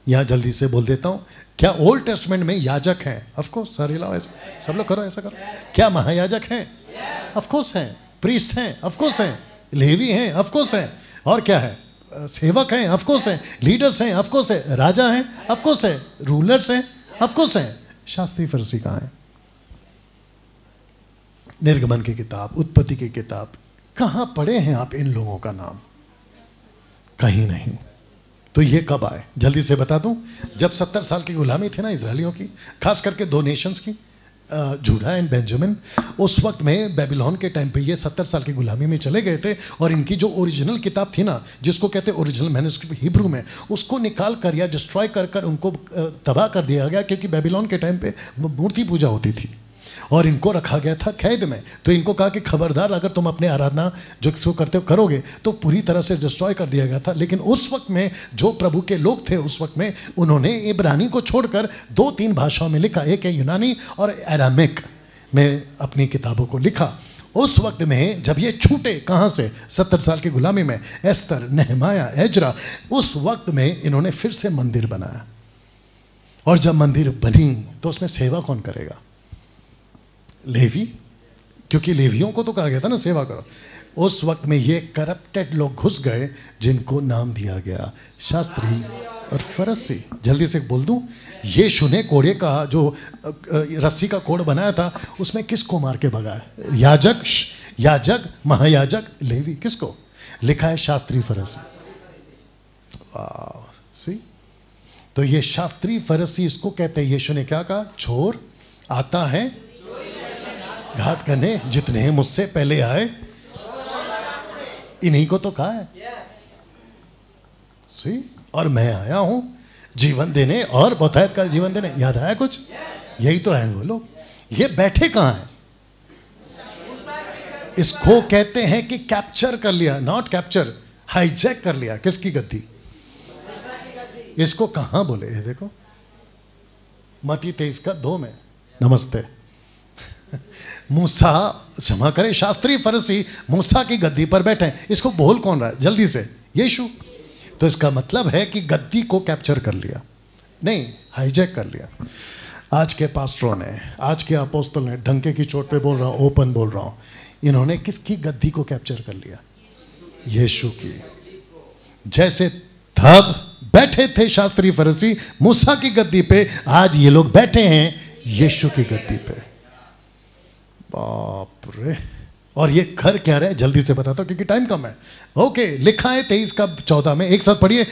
यहां जल्दी से बोल देता हूं। क्या ओल्ड टेस्टमेंट में याजक हैं? Of course. सारे लाओ, ऐसा सब लोग करो, ऐसा करो। क्या महायाजक हैं? ऑफ कोर्स हैं। प्रीस्ट हैं? ऑफ कोर्स हैं। लेवी हैं? ऑफ कोर्स हैं। और क्या है? सेवक हैं? ऑफ कोर्स हैं। लीडर्स हैं? ऑफ कोर्स है। राजा हैं? ऑफ कोर्स है। रूलर्स हैं? ऑफ कोर्स हैं। शास्त्री फरसी कहाँ है? निर्गमन की किताब, उत्पत्ति की किताब, कहाँ पढ़े हैं आप इन लोगों का नाम? कहीं नहीं। तो ये कब आए? जल्दी से बता दूं। जब 70 साल की गुलामी थी ना इजरायलियों की, खास करके दो नेशंस की, जूडा एंड बेंजामिन। उस वक्त में बेबीलोन के टाइम पे ये 70 साल की गुलामी में चले गए थे, और इनकी जो ओरिजिनल किताब थी ना, जिसको कहते हैं ओरिजिनल मैन्युस्क्रिप्ट हिब्रू में, उसको निकाल कर या डिस्ट्रॉय कर कर उनको तबाह कर दिया गया, क्योंकि बेबीलोन के टाइम पे मूर्ति पूजा होती थी और इनको रखा गया था कैद में। तो इनको कहा कि खबरदार, अगर तुम अपने आराधना जो किसको करते हो करोगे तो पूरी तरह से डिस्ट्रॉय कर दिया गया था। लेकिन उस वक्त में जो प्रभु के लोग थे उस वक्त में, उन्होंने इब्रानी को छोड़कर 2-3 भाषाओं में लिखा। एक है यूनानी और अरामिक में अपनी किताबों को लिखा। उस वक्त में जब ये छूटे कहाँ से, 70 साल की गुलामी में, एस्तर, नेहमाया, एजरा, उस वक्त में इन्होंने फिर से मंदिर बनाया। और जब मंदिर बनी तो उसमें सेवा कौन करेगा? लेवी, क्योंकि लेवियों को तो कहा गया था ना सेवा करो। उस वक्त में ये करप्टेड लोग घुस गए जिनको नाम दिया गया शास्त्री और फरसी। जल्दी से बोल दूं, यीशु ने कोड़े का जो रस्सी का कोड़ बनाया था उसमें किसको मार के भगाया? याजक, महायाजक, लेवी। किसको? लिखा है शास्त्री फरसी। वाह, सी। तो ये शास्त्री फरसी इसको कहते हैं। यीशु ने क्या कहा? चोर आता है घात करने, जितने मुझसे पहले आए इन्हीं को तो कहा है। सी, और मैं आया हूं जीवन देने और बहुतायत का जीवन देने। याद आया कुछ? यही तो है वो लोग। ये बैठे कहां हैं? इसको कहते हैं कि कैप्चर कर लिया, नॉट कैप्चर, हाईजैक कर लिया। किसकी गद्दी? इसको कहां बोले? ये देखो मत्ती 23:2 में। नमस्ते। मूसा, क्षमा करें, शास्त्री फरसी मूसा की गद्दी पर बैठे हैं। इसको बोल कौन रहा है? जल्दी से, यीशु। तो इसका मतलब है कि गद्दी को कैप्चर कर लिया, नहीं हाईजैक कर लिया। आज के पास्टरों ने, आज के अपोस्तल ने, डंके की चोट पे बोल रहा हूँ, ओपन बोल रहा हूँ, इन्होंने किसकी गद्दी को कैप्चर कर लिया? यीशु की। जैसे तब बैठे थे शास्त्री फरसी मूसा की गद्दी पे, आज ये लोग बैठे हैं यीशु की गद्दी पे। बाप रे। और ये कर क्या रहे? जल्दी से बताता हूं क्योंकि टाइम कम है। ओके, लिखा है 23:14 में, एक साथ पढ़िए।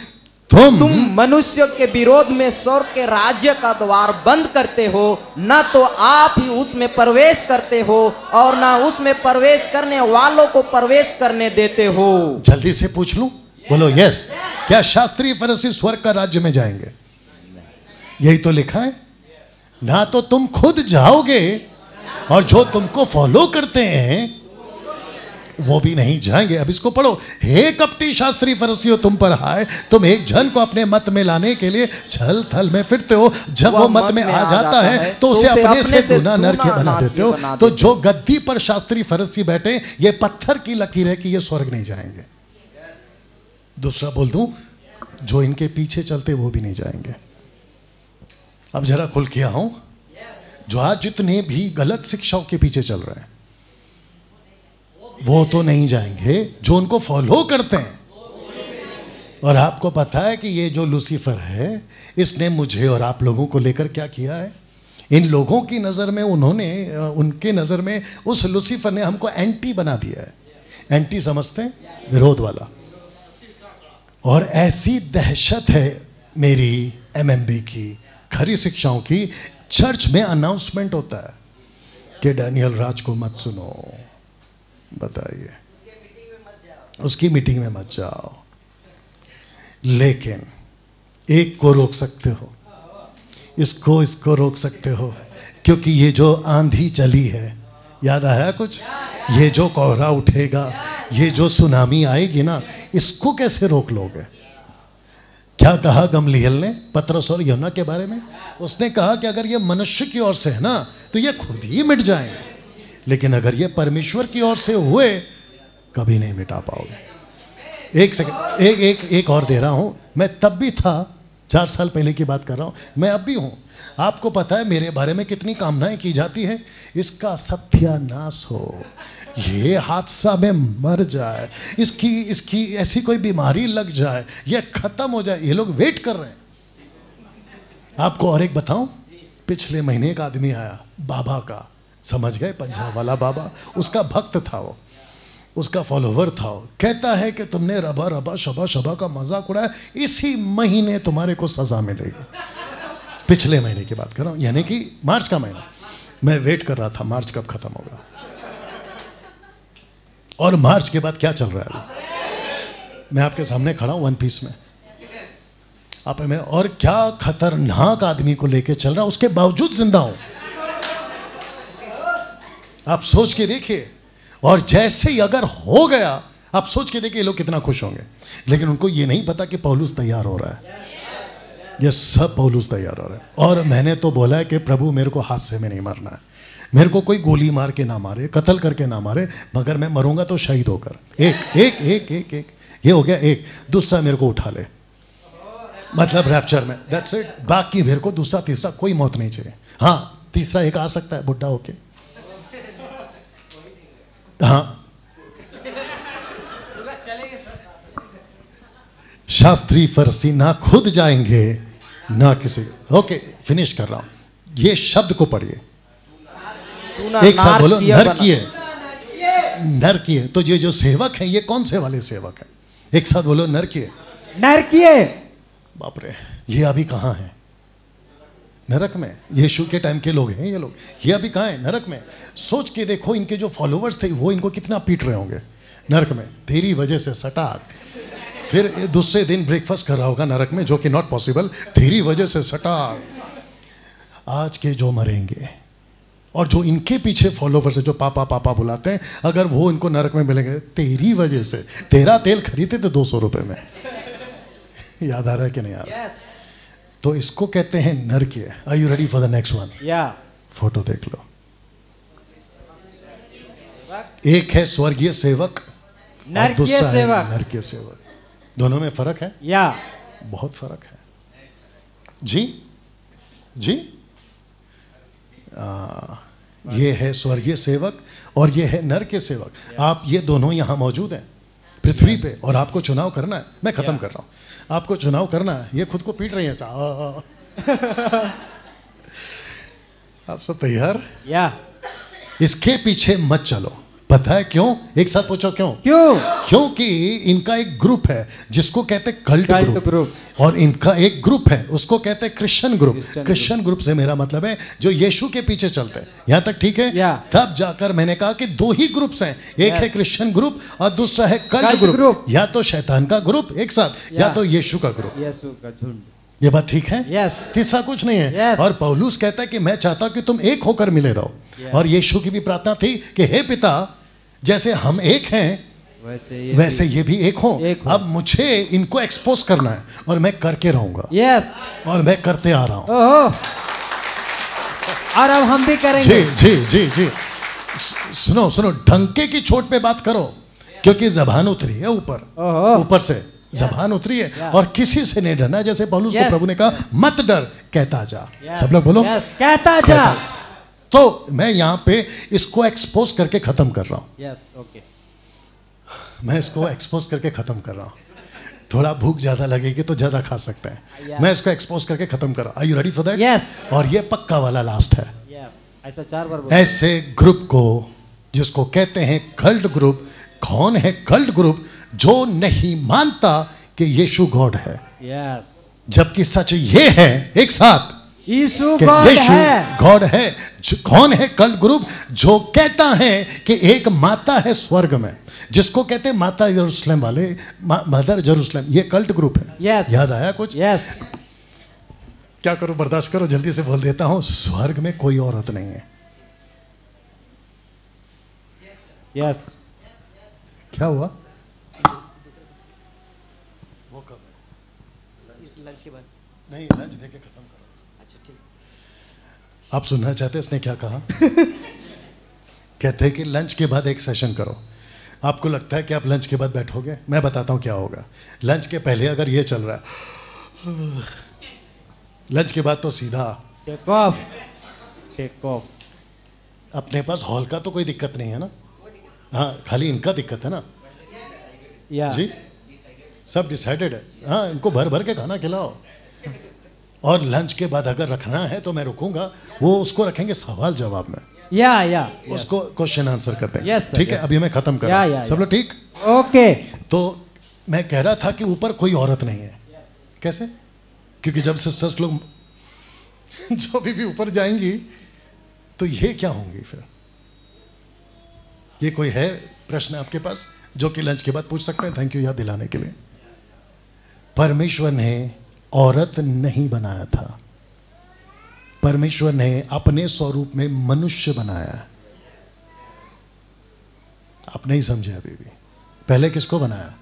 तुम मनुष्य के विरोध में स्वर्ग के राज्य का द्वार बंद करते हो, न तो आप ही उसमें प्रवेश करते हो और न उसमें प्रवेश करने वालों को प्रवेश करने देते हो। जल्दी से पूछ लूं, बोलो यस। क्या शास्त्री फरीसी स्वर्ग का राज्य में जाएंगे? यही तो लिखा है ना। तो तुम खुद जाओगे और जो तुमको फॉलो करते हैं वो भी नहीं जाएंगे। अब इसको पढ़ो। हे कपटी शास्त्री फरीसियों, तुम पर हाय, तुम एक जन को अपने मत में लाने के लिए छल थल में फिरते हो। जब वो मत में आ जाता है तो उसे अपने से दूना नर के बना देते हो। तो जो गद्दी पर शास्त्री फरीसी बैठे, ये पत्थर की लकीर है कि ये स्वर्ग नहीं जाएंगे। दूसरा बोल दूं, जो इनके पीछे चलते वो भी नहीं जाएंगे। अब जरा खुल के आऊं, जो आज जितने भी गलत शिक्षाओं के पीछे चल रहे हैं वो तो नहीं जाएंगे, जो उनको फॉलो करते हैं। और आपको पता है कि ये जो लूसीफर है, इसने मुझे और आप लोगों को लेकर क्या किया है? इन लोगों की नज़र में, उनके नज़र में उस लूसीफर ने हमको एंटी बना दिया है। एंटी समझते हैं? विरोध वाला। और ऐसी दहशत है मेरी MMB की, खरी शिक्षाओं की। चर्च में अनाउंसमेंट होता है कि डैनियल राज को मत सुनो। बताइए, उसकी मीटिंग में मत जाओ। लेकिन एक को रोक सकते हो, इसको रोक सकते हो, क्योंकि ये जो आंधी चली है, याद आया कुछ? ये जो कोहरा उठेगा, ये जो सुनामी आएगी ना, इसको कैसे रोक लोगे? क्या कहा गमलीएल ने पतरस और यूहन्ना के बारे में? उसने कहा कि अगर ये मनुष्य की ओर से है ना तो ये खुद ही मिट जाएंगे, लेकिन अगर ये परमेश्वर की ओर से हुए कभी नहीं मिटा पाओगे। एक सेकंड, एक और दे रहा हूं। मैं तब भी था, 4 साल पहले की बात कर रहा हूं, मैं अब भी हूं। आपको पता है मेरे बारे में कितनी कामनाएं की जाती हैं? इसका सत्यानाश हो, ये हादसा में मर जाए, इसकी ऐसी कोई बीमारी लग जाए, ये खत्म हो जाए। ये लोग वेट कर रहे हैं। आपको और एक बताऊं, पिछले महीने एक आदमी आया, बाबा का, समझ गए, पंजाब वाला बाबा, उसका भक्त था वो, उसका फॉलोवर था वो। कहता है कि तुमने रबा रबा शबा शबा का मजाक उड़ाया, इसी महीने तुम्हारे को सजा मिलेगी। पिछले महीने की बात कर रहा हूं, यानी कि मार्च का महीना। मैं वेट कर रहा था मार्च कब खत्म होगा। और मार्च के बाद क्या चल रहा है अभी? मैं आपके सामने खड़ा हूं वन पीस में, आप में, और क्या खतरनाक आदमी को लेके चल रहा, उसके बावजूद जिंदा हूं। आप सोच के देखिए। और जैसे ही अगर हो गया, आप सोच के देखिए लोग कितना खुश होंगे। लेकिन उनको ये नहीं पता कि पौलुस तैयार हो रहा है। ये सब पौलुस तैयार हो रहा है। और मैंने तो बोला है कि प्रभु मेरे को हादसे में नहीं मरना है, मेरे को कोई गोली मार के ना मारे, कत्ल करके ना मारे, मगर मैं मरूंगा तो शहीद होकर। एक एक एक एक एक ये हो गया एक। दूसरा मेरे को उठा ले, मतलब रैप्चर में, दैट्स इट। बाकी मेरे को दूसरा तीसरा कोई मौत नहीं चाहिए। हाँ, तीसरा एक आ सकता है बुढ़ा होके, हाँ। शास्त्री फरसी ना खुद जाएंगे ना किसी। ओके, फिनिश कर रहा हूं। ये शब्द को पढ़िए, एक साथ बोलो, नर किए, नर किए। तो ये जो सेवक है, ये कौन से वाले सेवक है? एक साथ बोलो, नर किए, नर किए। बाप रे, ये अभी कहाँ है? नरक में। यीशु के टाइम के लोग हैं ये लोग, ये अभी कहाँ है? नरक में। सोच के देखो, इनके जो फॉलोवर्स थे वो इनको कितना पीट रहे होंगे नरक में। तेरी वजह से सटाक, फिर दूसरे दिन ब्रेकफास्ट कर रहा होगा नरक में, जो कि नॉट पॉसिबल। तेरी वजह से सटाक। आज के जो मरेंगे और जो इनके पीछे फॉलोवर्स है, जो पापा पापा बुलाते हैं, अगर वो इनको नरक में मिलेंगे, तेरी वजह से। तेरा तेल खरीदे थे 200 रुपए में। याद आ रहा है कि नहीं आ रहा? yes. तो इसको कहते हैं नर किए। Are you ready for the next one? या फोटो देख लो। एक है स्वर्गीय सेवक और दूसरा है नरकीय सेवक। दोनों में फर्क है? या बहुत फर्क है जी। जी, ये है स्वर्गीय सेवक और ये है नर के सेवक। आप ये दोनों यहाँ मौजूद हैं पृथ्वी पे, और आपको चुनाव करना है। मैं खत्म कर रहा हूँ। आपको चुनाव करना है। ये खुद को पीट रही हैं आप सब तैयार? या इसके पीछे मत चलो। पता है क्यों? एक साथ पूछो क्यों? क्यों? क्योंकि इनका एक ग्रुप है जिसको कहते हैं कल्ट ग्रुप, और इनका एक ग्रुप है उसको कहते हैं क्रिश्चियन ग्रुप। क्रिश्चियन ग्रुप से मेरा मतलब है जो यीशु के पीछे चलते हैं। यहाँ तक ठीक है? तब जाकर मैंने कहा कि दो ही ग्रुप्स हैं, एक है क्रिश्चियन ग्रुप और दूसरा है कल्ट ग्रुप। या तो शैतान का ग्रुप एक साथ, या तो यीशु का ग्रुप। यीशु का झुंड। ये बात ठीक है? yes. तीसरा कुछ नहीं है। yes. और पौलुस कहता है कि मैं चाहता हूं कि तुम एक होकर मिले रहो। और यीशु की भी प्रार्थना थी कि हे पिता, जैसे हम एक हैं वैसे ये भी एक हों। अब मुझे इनको एक्सपोज करना है और मैं करके रहूंगा। yes. और मैं करते आ रहा हूं। और अब हम भी करेंगे। जी जी जी जी। सुनो सुनो, ढंके की चोट पे बात करो, क्योंकि जबान उतरी है ऊपर से जबान उतरी है। और किसी से नहीं डरना। जैसे पौलुस को प्रभु ने कहा मत डर, कहता जा। सब लोग बोलो, कहता जा। तो मैं यहाँ पे इसको एक्सपोज करके खत्म कर रहा हूँ। मैं इसको एक्सपोज करके खत्म कर रहा हूँ। थोड़ा भूख ज्यादा लगेगी तो ज्यादा खा सकते हैं। मैं इसको एक्सपोज करके खत्म कर रहा हूँ। Are you ready for that? और ये पक्का वाला लास्ट है। ऐसा 4 बार ऐसे ग्रुप को जिसको कहते हैं कल्ट ग्रुप। कौन है कल्ट ग्रुप? जो नहीं मानता कि यीशु गॉड है। जबकि सच ये है, एक साथ, यीशु गॉड है। कौन है कल्ट ग्रुप? जो कहता है कि एक माता है स्वर्ग में, जिसको कहते हैं माता यरूशलेम वाले, मदर जेरूशलेम। ये कल्ट ग्रुप है। याद आया कुछ? क्या करो, बर्दाश्त करो, जल्दी से बोल देता हूं। स्वर्ग में कोई औरत नहीं है। क्या हुआ? वो कब है? लंच के बाद। नहीं, लंच देके खत्म करो। अच्छा ठीक। आप सुनना चाहते हैं इसने क्या कहा? कहते हैं कि लंच के बाद एक सेशन करो। आपको लगता है कि आप लंच के बाद बैठोगे? मैं बताता हूं क्या होगा। लंच के पहले अगर ये चल रहा है, लंच के बाद तो सीधा टेक ऑफ। अपने पास हॉल का तो कोई दिक्कत नहीं है ना? हाँ, खाली इनका दिक्कत है ना? जी, सब डिसाइडेड है। हाँ, इनको भर भर के खाना खिलाओ। और लंच के बाद अगर रखना है तो मैं रुकूंगा, वो उसको रखेंगे सवाल जवाब में। उसको क्वेश्चन आंसर करते हैं। ठीक है, अभी मैं खत्म कर रहा हूं। सब लोग ठीक? ओके। तो मैं कह रहा था कि ऊपर कोई औरत नहीं है। कैसे? क्योंकि जब सिस्टर्स लोग जो भी ऊपर जाएंगी तो ये क्या होंगी फिर? ये कोई है प्रश्न आपके पास जो कि लंच के बाद पूछ सकते हैं? थैंक यू याद दिलाने के लिए। परमेश्वर ने औरत नहीं बनाया था। परमेश्वर ने अपने स्वरूप में मनुष्य बनाया। आप नहीं समझे अभी भी। पहले किसको बनाया?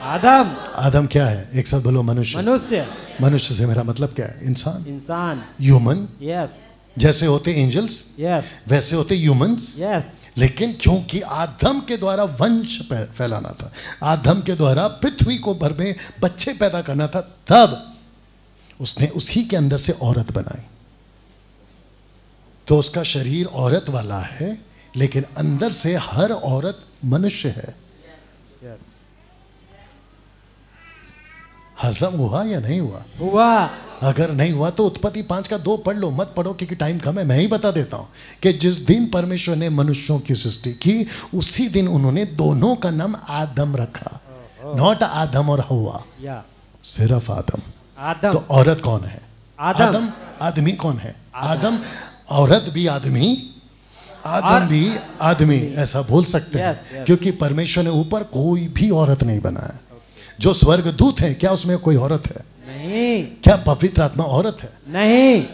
आदम। आदम क्या है? एक साथ बोलो, मनुष्य। मनुष्य। मनुष्य से मेरा मतलब क्या है? इंसान। इंसान, ह्यूमन। यस। जैसे होते एंजल्स Yes. वैसे होते ह्यूमंस, Yes. लेकिन क्योंकि आदम के द्वारा वंश फैलाना था, आदम के द्वारा पृथ्वी को भर में बच्चे पैदा करना था, तब उसने उसी के अंदर से औरत बनाई। तो उसका शरीर औरत वाला है, लेकिन अंदर से हर औरत मनुष्य है। Yes. हजम हुआ या नहीं हुआ? हुआ। अगर नहीं हुआ तो उत्पत्ति 5 का 2 पढ़ लो, मत पढ़ो क्योंकि टाइम कम है। मैं ही बता देता हूं कि जिस दिन परमेश्वर ने मनुष्यों की सृष्टि की, उसी दिन उन्होंने दोनों का नाम आदम रखा। नॉट आदम और हवा, या सिर्फ आदम। आदम। तो औरत कौन है? आदम। आदमी कौन है? आदम। औरत भी आदमी, आदम भी आदमी, ऐसा बोल सकते हैं। Yes, yes. क्योंकि परमेश्वर ने ऊपर कोई भी औरत नहीं बनाया। जो स्वर्गदूत है, क्या उसमें कोई औरत है? नहीं। क्या पवित्र आत्मा औरत है? नहीं।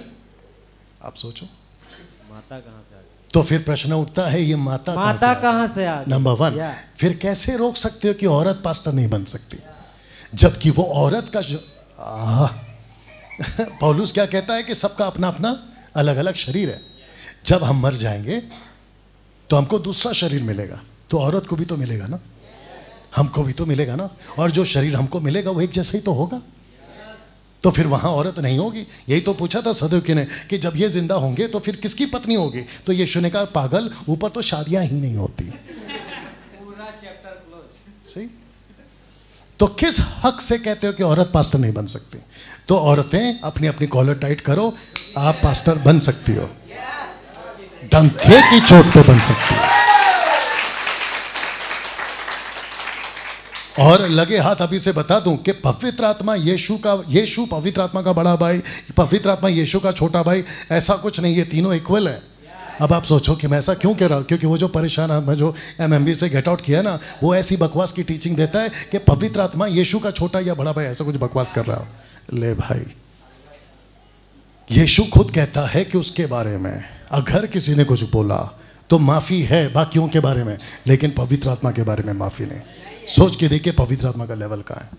आप सोचो। माता कहाँ से आ गई? तो फिर प्रश्न उठता है, ये माता कहाँ से आ गई? नंबर 1। फिर कैसे रोक सकते हो कि औरत पास्टर नहीं बन सकती, जबकि वो औरत का पौलुस क्या कहता है कि सबका अपना अपना अलग अलग शरीर है। जब हम मर जाएंगे तो हमको दूसरा शरीर मिलेगा, तो औरत को भी तो मिलेगा ना, हमको भी तो मिलेगा ना, और जो शरीर हमको मिलेगा वो एक जैसा ही तो होगा। तो फिर वहां औरत नहीं होगी। यही तो पूछा था सदुकी ने कि जब ये जिंदा होंगे तो फिर किसकी पत्नी होगी? तो यीशु ने कहा, पागल, ऊपर तो शादियां ही नहीं होती। पूरा चैप्टर क्लोज। सही। तो किस हक से कहते हो कि औरत पास्टर नहीं बन सकती? तो औरतें अपनी अपनी कॉलर टाइट करो, आप पास्टर बन सकती हो, डंके की चोट पे बन सकती हो। और लगे हाथ अभी से बता दूं कि पवित्र आत्मा यीशु पवित्र आत्मा का बड़ा भाई, पवित्र आत्मा यीशु का छोटा भाई, ऐसा कुछ नहीं, ये तीनों इक्वल है। अब आप सोचो कि मैं ऐसा क्यों कह रहा हूं, क्योंकि वो जो परेशान आत्मा जो MMB से गेट आउट किया ना, वो ऐसी बकवास की टीचिंग देता है कि पवित्र आत्मा यीशु का छोटा या बड़ा भाई, ऐसा कुछ बकवास कर रहा हो। ले भाई, यीशु खुद कहता है कि उसके बारे में अगर किसी ने कुछ बोला तो माफी है बाकियों के बारे में, लेकिन पवित्र आत्मा के बारे में माफी नहीं। सोच के देखिए पवित्र आत्मा का लेवल का है।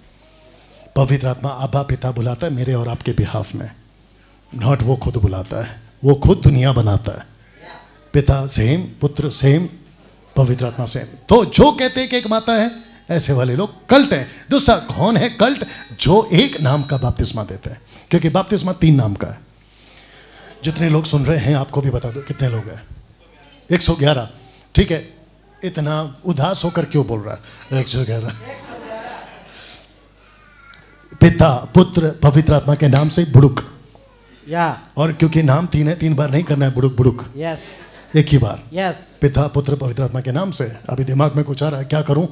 पवित्र आत्मा अब्बा पिता बुलाता है मेरे और आपके बिहाफ में, नॉट वो खुद बुलाता है, वो खुद दुनिया बनाता है। पिता सेम, पुत्र सेम, पवित्र आत्मा सेम। तो जो कहते हैं कि एक माता है, ऐसे वाले लोग कल्ट हैं। दूसरा कौन है कल्ट? जो एक नाम का बपतिस्मा देते हैं, क्योंकि बपतिस्मा 3 नाम का है। जितने लोग सुन रहे हैं आपको भी बता दो कितने लोग हैं? 111। ठीक है, इतना उदास होकर क्यों बोल रहा है? 111। पिता पुत्र पवित्र आत्मा के नाम से बुड़ुक, या और क्योंकि नाम 3 है, 3 बार नहीं करना है बुड़ुक बुड़ुक, यस एक ही बार। यस पिता पुत्र पवित्र आत्मा के नाम से। अभी दिमाग में कुछ आ रहा है, क्या करूं?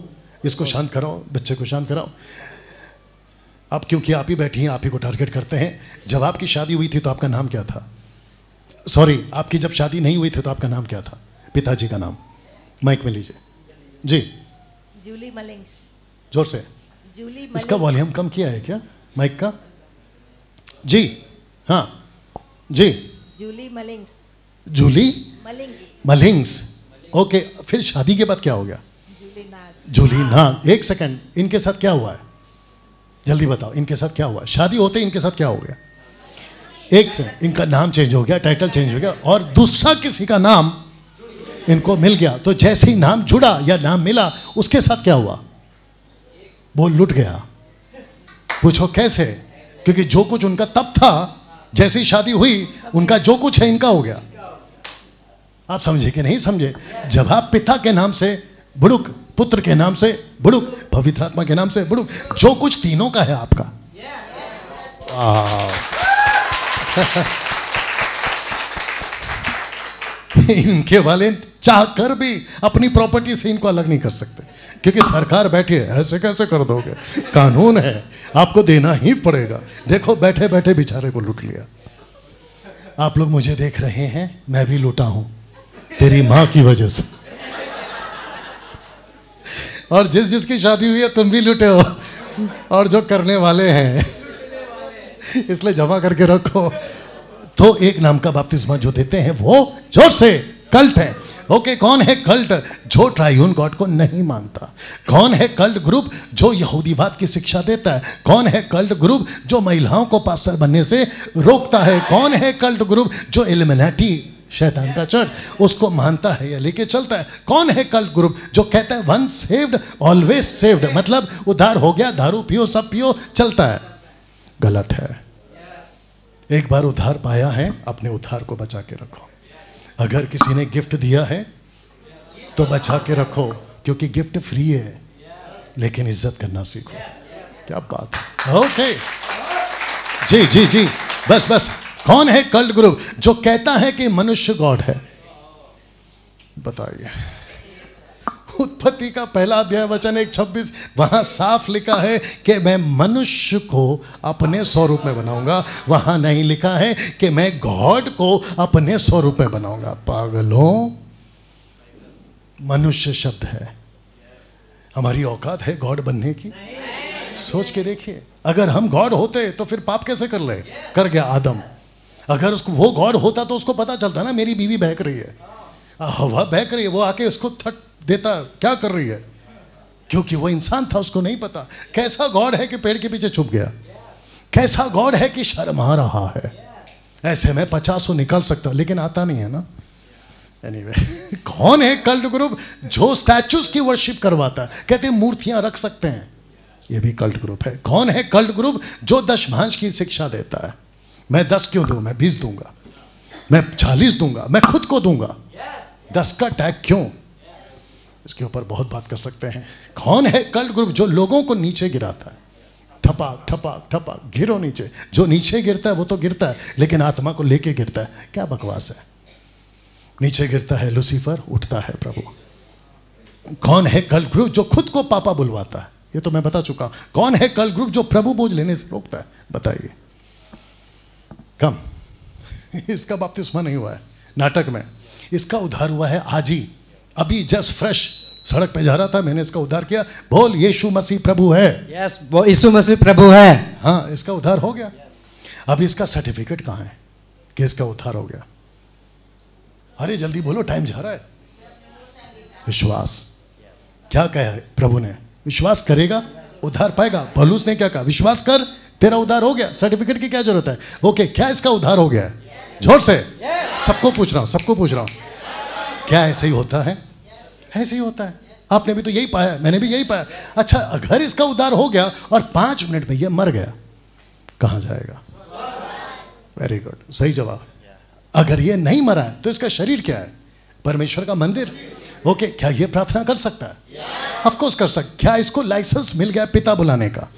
इसको शांत कराओ, बच्चे को शांत कराओ। अब क्योंकि आप ही बैठी हैं, आप ही को टारगेट करते हैं। जब आपकी शादी हुई थी तो आपका नाम क्या था? सॉरी, आपकी जब शादी नहीं हुई थी तो आपका नाम क्या था? पिताजी का नाम। माइक में लीजिए जी। जूली मलिंग्स। जोर से। जूली इसका वॉल्यूम कम किया है क्या माइक का? जी हाँ जी। जूली मलिंग्स। जूली मलिंग्स। मलिंग्स। ओके, फिर शादी के बाद क्या हो गया? जूली नाग। जूली नाग। एक सेकंड, इनके साथ क्या हुआ है? जल्दी बताओ, इनके साथ क्या हुआ? शादी होते इनके साथ क्या हो गया? एक से इनका नाम चेंज हो गया, टाइटल चेंज हो गया, और दूसरा किसी का नाम इनको मिल गया। तो जैसे ही नाम जुड़ा या नाम मिला, उसके साथ क्या हुआ? वो लुट गया। पूछो कैसे? क्योंकि जो कुछ उनका तब था, जैसी शादी हुई, उनका जो कुछ है इनका हो गया। आप समझे कि नहीं समझे? जब आप पिता के नाम से बुड़ुक, पुत्र के नाम से बुड़ुक, पवित्र आत्मा के नाम से बुड़ुक, जो कुछ तीनों का है आपका। इनके वाले चाहकर भी अपनी प्रॉपर्टी से इनको अलग नहीं कर सकते, क्योंकि सरकार बैठी है। ऐसे कैसे कर दोगे? कानून है, आपको देना ही पड़ेगा। देखो बैठे बैठे बेचारे को लूट लिया। आप लोग मुझे देख रहे हैं, मैं भी लूटा हूं तेरी मां की वजह से, और जिसकी शादी हुई है तुम भी लूटे हो, और जो करने वाले हैं, इसलिए जमा करके रखो। तो एक नाम का बपतिस्मा जो देते हैं वो जोर से कल्ट है। ओके, कौन है कल्ट जो ट्राइयून गॉड को नहीं मानता? कौन है कल्ट ग्रुप जो यहूदीवाद की शिक्षा देता है? कौन है कल्ट ग्रुप जो महिलाओं को पास्टर बनने से रोकता है? कौन है कल्ट ग्रुप जो इल्यूमिनाटी, शैतान का चर्च, उसको मानता है या लेके चलता है? कौन है कल्ट ग्रुप जो कहता है वंस सेव्ड ऑलवेज सेव्ड, मतलब उद्धार हो गया, दारू पियो सब पियो, चलता है? गलत है। एक बार उद्धार पाया है, अपने उद्धार को बचा के रखो। अगर किसी ने गिफ्ट दिया है तो बचा के रखो, क्योंकि गिफ्ट फ्री है, लेकिन इज्जत करना सीखो। क्या बात है। ओके, जी जी जी, बस बस। कौन है कल्ट ग्रुप जो कहता है कि मनुष्य गॉड है? बताइए। उत्पत्ति का पहला अध्याय वचन 1:26, वहां साफ लिखा है कि मैं मनुष्य को अपने स्वरूप में बनाऊंगा। वहां नहीं लिखा है कि मैं गॉड को अपने स्वरूप में बनाऊंगा। पागलों, मनुष्य शब्द है। हमारी औकात है गॉड बनने की? सोच के देखिए, अगर हम गॉड होते तो फिर पाप कैसे कर ले? कर गया आदम। अगर उसको वो गॉड होता तो उसको पता चलता ना, मेरी बीवी बहक रही है, हवा बहक रही है, वो आके उसको थट देता क्या कर रही है, क्योंकि वो इंसान था, उसको नहीं पता। कैसा गॉड है कि पेड़ के पीछे छुप गया? कैसा गॉड है कि शर्मा रहा है? ऐसे में 50 निकाल सकता, लेकिन आता नहीं है ना। एनीवे, कौन है कल्ट ग्रुप जो स्टैचूज की वर्शिप करवाता है? कहते हैं मूर्तियां रख सकते हैं, ये भी कल्ट ग्रुप है। कौन है कल्ट ग्रुप जो दशमांश की शिक्षा देता है? मैं 10 क्यों दूं, मैं 20 दूंगा, मैं 40 दूंगा, मैं खुद को दूंगा। 10 का टैग क्यों? इसके ऊपर बहुत बात कर सकते हैं। कौन है कल्ट ग्रुप जो लोगों को नीचे गिराता है? ठपाक ठपाक ठपाक, गिरो नीचे। जो नीचे गिरता है वो तो गिरता है, लेकिन आत्मा को लेके गिरता है। क्या बकवास है। नीचे गिरता है लूसीफर, उठता है प्रभु। कौन है कल्ट ग्रुप जो खुद को पापा बुलवाता है? ये तो मैं बता चुका हूं। कौन है कल्ट ग्रुप जो प्रभु बोझ लेने से रोकता है? बताइए। कम इसका बपतिस्मा नहीं हुआ है नाटक में, इसका उद्धार हुआ है आज ही, अभी जस्ट फ्रेश। सड़क पे जा रहा था, मैंने इसका उद्धार किया। बोल यीशु मसीह प्रभु है। यस, वो यीशु मसीह प्रभु है। हाँ, इसका उद्धार हो गया। अभी इसका सर्टिफिकेट कहाँ है कि इसका उद्धार हो गया? अरे जल्दी बोलो, टाइम जा रहा है। विश्वास। क्या कहा है प्रभु ने? विश्वास करेगा उद्धार पाएगा। पौलुस ने क्या कहा? विश्वास कर, तेरा उद्धार हो गया। सर्टिफिकेट की क्या जरूरत है? ओके, क्या इसका उद्धार हो गया है? जोर से सबको पूछ रहा हूं, सबको पूछ रहा हूं। क्या ऐसे ही होता है? ऐसे ही होता है। आपने भी तो यही पाया, मैंने भी यही पाया। अच्छा, अगर इसका उद्धार हो गया और 5 मिनट में ये मर गया, कहां जाएगा? वेरी गुड, सही जवाब। अगर ये नहीं मरा है तो इसका शरीर क्या है? परमेश्वर का मंदिर। ओके, क्या ये प्रार्थना कर सकता है? ऑफ कोर्स कर सकता। क्या इसको लाइसेंस मिल गया पिता बुलाने का?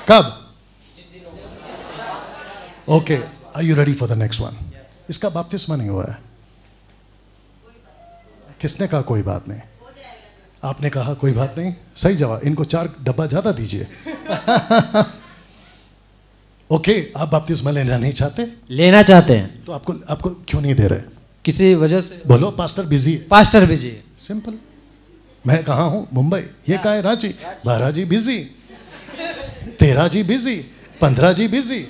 कब? Okay, are you ready for the next one? इसका बपतिस्मा नहीं हुआ है। किसने कहा कोई बात नहीं? आपने कहा कोई बात नहीं। सही जवाब। इनको 4 डब्बा ज्यादा दीजिए। ओके, आप बपतिस्मा लेना नहीं चाहते? लेना चाहते हैं। तो आपको क्यों नहीं दे रहे? किसी वजह से? बोलो, पास्टर बिजी है। पास्टर बिजी है। सिंपल। मैं कहाँ हूँ? मुंबई। ये कहाँ है? रांची। 12 जी बिजी, 13 जी बिजी, 15 जी बिजी।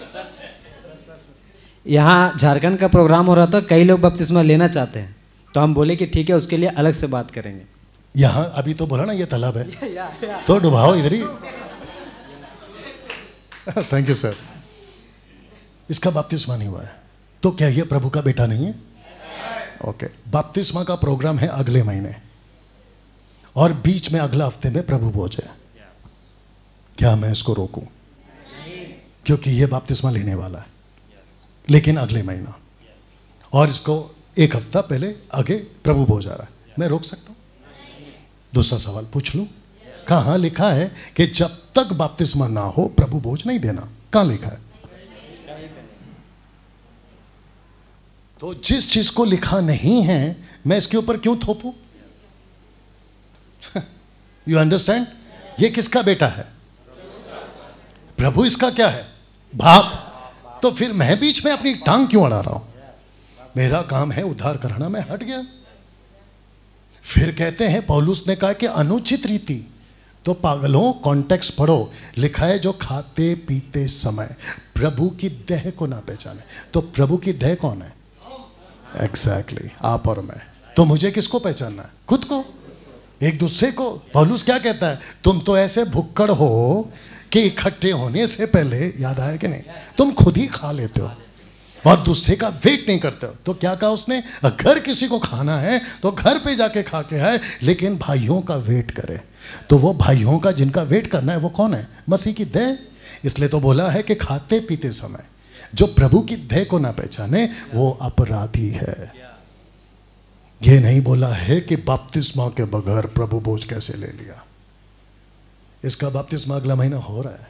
यहाँ झारखंड का प्रोग्राम हो रहा था, कई लोग बपतिस्मा लेना चाहते हैं, तो हम बोले कि ठीक है, उसके लिए अलग से बात करेंगे। यहाँ अभी तो बोला ना ये तालाब है, तो डुबाओ इधर ही। Thank you sir. इसका बपतिस्मा नहीं हुआ है, तो क्या ये प्रभु का बेटा नहीं है? ओके, बपतिस्मा का प्रोग्राम है अगले महीने, और बीच में अगला हफ्ते में प्रभु भोज है। क्या मैं इसको रोकूं? क्योंकि ये बपतिस्मा लेने वाला है, लेकिन अगले महीना, और इसको 1 हफ्ता पहले आगे प्रभु भोज आ रहा है। मैं रोक सकता हूं? दूसरा सवाल पूछ लूं? कहां लिखा है कि जब तक बपतिस्मा ना हो प्रभु भोज नहीं देना? कहां लिखा है? तो जिस चीज को लिखा नहीं है, मैं इसके ऊपर क्यों थोपूं? You understand? ये किसका बेटा है? प्रभु इसका क्या है? बाप। तो फिर मैं बीच में अपनी टांग क्यों अड़ा रहा हूं? मेरा काम है उद्धार कराना, मैं हट गया। फिर कहते हैं पौलुस ने कहा कि अनुचित रीति, तो पागलों कॉन्टेक्स्ट पढ़ो। लिखा है जो खाते पीते समय प्रभु की देह को ना पहचाने। तो प्रभु की देह कौन है? एग्जैक्टली आप और मैं। तो मुझे किसको पहचानना है? खुद को, एक दूसरे को। पौलुस क्या कहता है? तुम तो ऐसे भुक्कड़ हो कि इकट्ठे होने से पहले, याद आया कि नहीं, तुम खुद ही खा लेते हो और दूसरे का वेट नहीं करते हो। तो क्या कहा उसने? अगर किसी को खाना है तो घर पे जाके खा के आए, लेकिन भाइयों का वेट करे। तो वो भाइयों का जिनका वेट करना है वो कौन है? मसीह की देह। इसलिए तो बोला है कि खाते पीते समय जो प्रभु की देह को ना पहचाने वो अपराधी है। ये नहीं बोला है कि बपतिस्मा के बगैर प्रभु भोज कैसे ले लिया। इसका बपतिस्मा अगला महीना हो रहा है।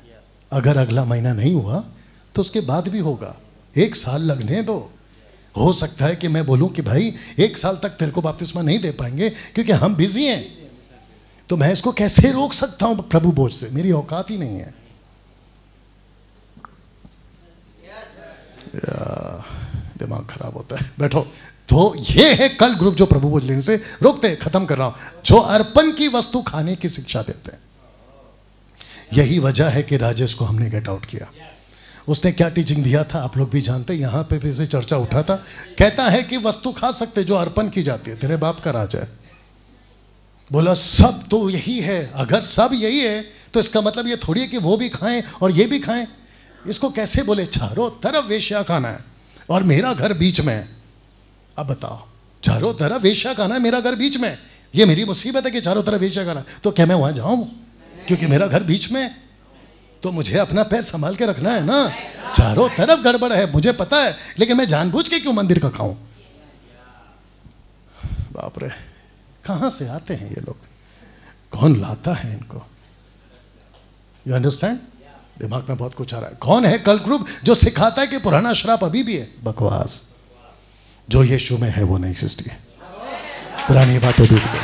अगर अगला महीना नहीं हुआ तो उसके बाद भी होगा। 1 साल लगने दो। हो सकता है कि मैं बोलूं कि भाई 1 साल तक तेरे को बपतिस्मा नहीं दे पाएंगे क्योंकि हम बिजी हैं, तो मैं इसको कैसे रोक सकता हूं प्रभु भोज से? मेरी औकात ही नहीं है। दिमाग खराब होता है। बैठो। तो ये है कल ग्रुप जो प्रभु भोज लेने से रोकते हैं। खत्म कर रहा हूं। जो अर्पण की वस्तु खाने की शिक्षा देते हैं। यही वजह है कि राजेश को हमने गेट आउट किया। उसने क्या टीचिंग दिया था आप लोग भी जानते हैं। यहां पे भी से चर्चा उठा था। कहता है कि वस्तु खा सकते जो अर्पण की जाती है। तेरे बाप का राज है। बोला सब तो यही है। अगर सब यही है तो इसका मतलब ये थोड़ी है कि वो भी खाएं और ये भी खाएं। इसको कैसे बोले? चारों तरफ वेश्या खाना है और मेरा घर बीच में है। अब बताओ, चारों तरफ वेश्या खाना है, मेरा घर बीच में। ये मेरी मुसीबत है कि चारों तरफ वेश्या खाना। तो क्या मैं वहां जाऊं क्योंकि मेरा घर बीच में? तो मुझे अपना पैर संभाल के रखना है ना। चारों तरफ गड़बड़ है मुझे पता है, लेकिन मैं जानबूझ के क्यों मंदिर का खाऊं? बाप रे, कहां से आते हैं ये लोग? कौन लाता है इनको? You understand? दिमाग में बहुत कुछ आ रहा है। कौन है कल ग्रुप जो सिखाता है कि पुराना शराब अभी भी है? बकवास। जो यीशु में है वो नई सृष्टि है। पुरानी बातें बीत गई।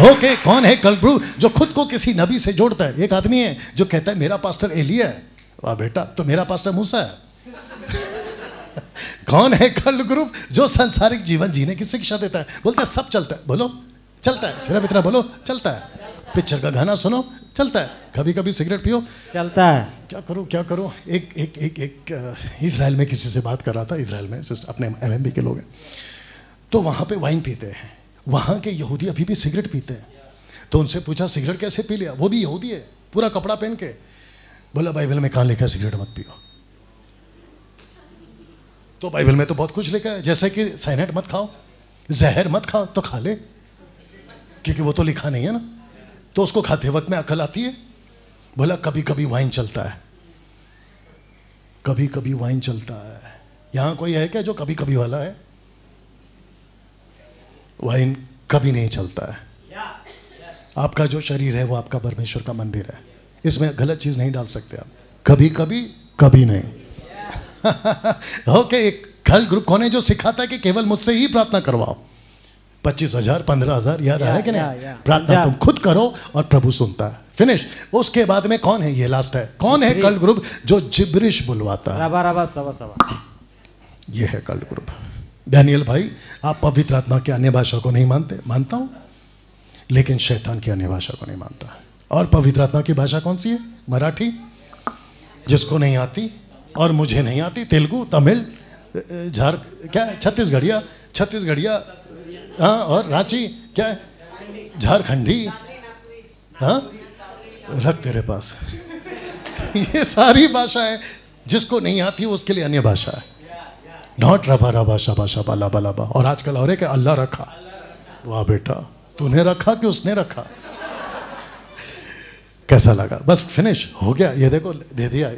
ओके, कौन है कल ग्रुप जो खुद को किसी नबी से जोड़ता है? एक आदमी है जो कहता है मेरा पास्टर एलिया है। वाह बेटा, तो मेरा पास्टर मूसा है। कौन है कल ग्रुप जो सांसारिक जीवन जीने की शिक्षा देता है? बोलता है सब चलता है। बोलो चलता है। सिर्फ इतना बोलो चलता है। पिक्चर का गाना सुनो चलता है। कभी कभी सिगरेट पियो चलता है। क्या करूं क्या करूं? एक इजराइल में किसी से बात कर रहा था। इजराइल में अपने एमएमबी के लोग हैं, तो वहाँ पे वाइन पीते हैं। वहाँ के यहूदी अभी भी सिगरेट पीते हैं। तो उनसे पूछा सिगरेट कैसे पी लिया? वो भी यहूदी है, पूरा कपड़ा पहन के। बोला बाइबल में कहाँ लिखा है सिगरेट मत पियो? तो बाइबल में तो बहुत कुछ लिखा है, जैसे कि साइनेट मत खाओ, जहर मत खाओ। तो खा ले, क्योंकि वो तो लिखा नहीं है ना। तो उसको खाते वक्त में अकल आती है। बोला कभी कभी वाइन चलता है, कभी कभी वाइन चलता है। यहां कोई है क्या जो कभी कभी वाला है? वाइन कभी नहीं चलता है। आपका जो शरीर है वो आपका परमेश्वर का मंदिर है। इसमें गलत चीज नहीं डाल सकते आप। कभी कभी, कभी नहीं। ओके, एक कल ग्रुप कौन है जो सिखाता है कि केवल मुझसे ही प्रार्थना करवाओ? 25,000 15,000 याद आया कि नहीं? प्रार्थना तुम खुद करो और प्रभु सुनता है। फिनिश। उसके बाद में कौन है? ये लास्ट है। कौन है कल ग्रुप जो जिब्रिश बुलवाता है? ये है कल ग्रुप। डैनियल भाई, आप पवित्र आत्मा की अन्य भाषा को नहीं मानते? मानता हूं, लेकिन शैतान की अन्य भाषा को नहीं मानता। और पवित्र आत्मा की भाषा कौन सी है? मराठी, जिसको नहीं आती और मुझे नहीं आती। तेलुगु, तमिल, छत्तीसगढ़िया, हाँ, और रांची क्या है? झारखंडी, हाँ, रख तेरे पास। ये सारी भाषा है। जिसको नहीं आती उसके लिए अन्य भाषा है। नॉट रबा रबा शबा शबा लाबा लाबा। और आजकल और एक अल्लाह रखा। वाह बेटा, तूने रखा कि उसने रखा? कैसा लगा? बस फिनिश हो गया। ये देखो दे दिया।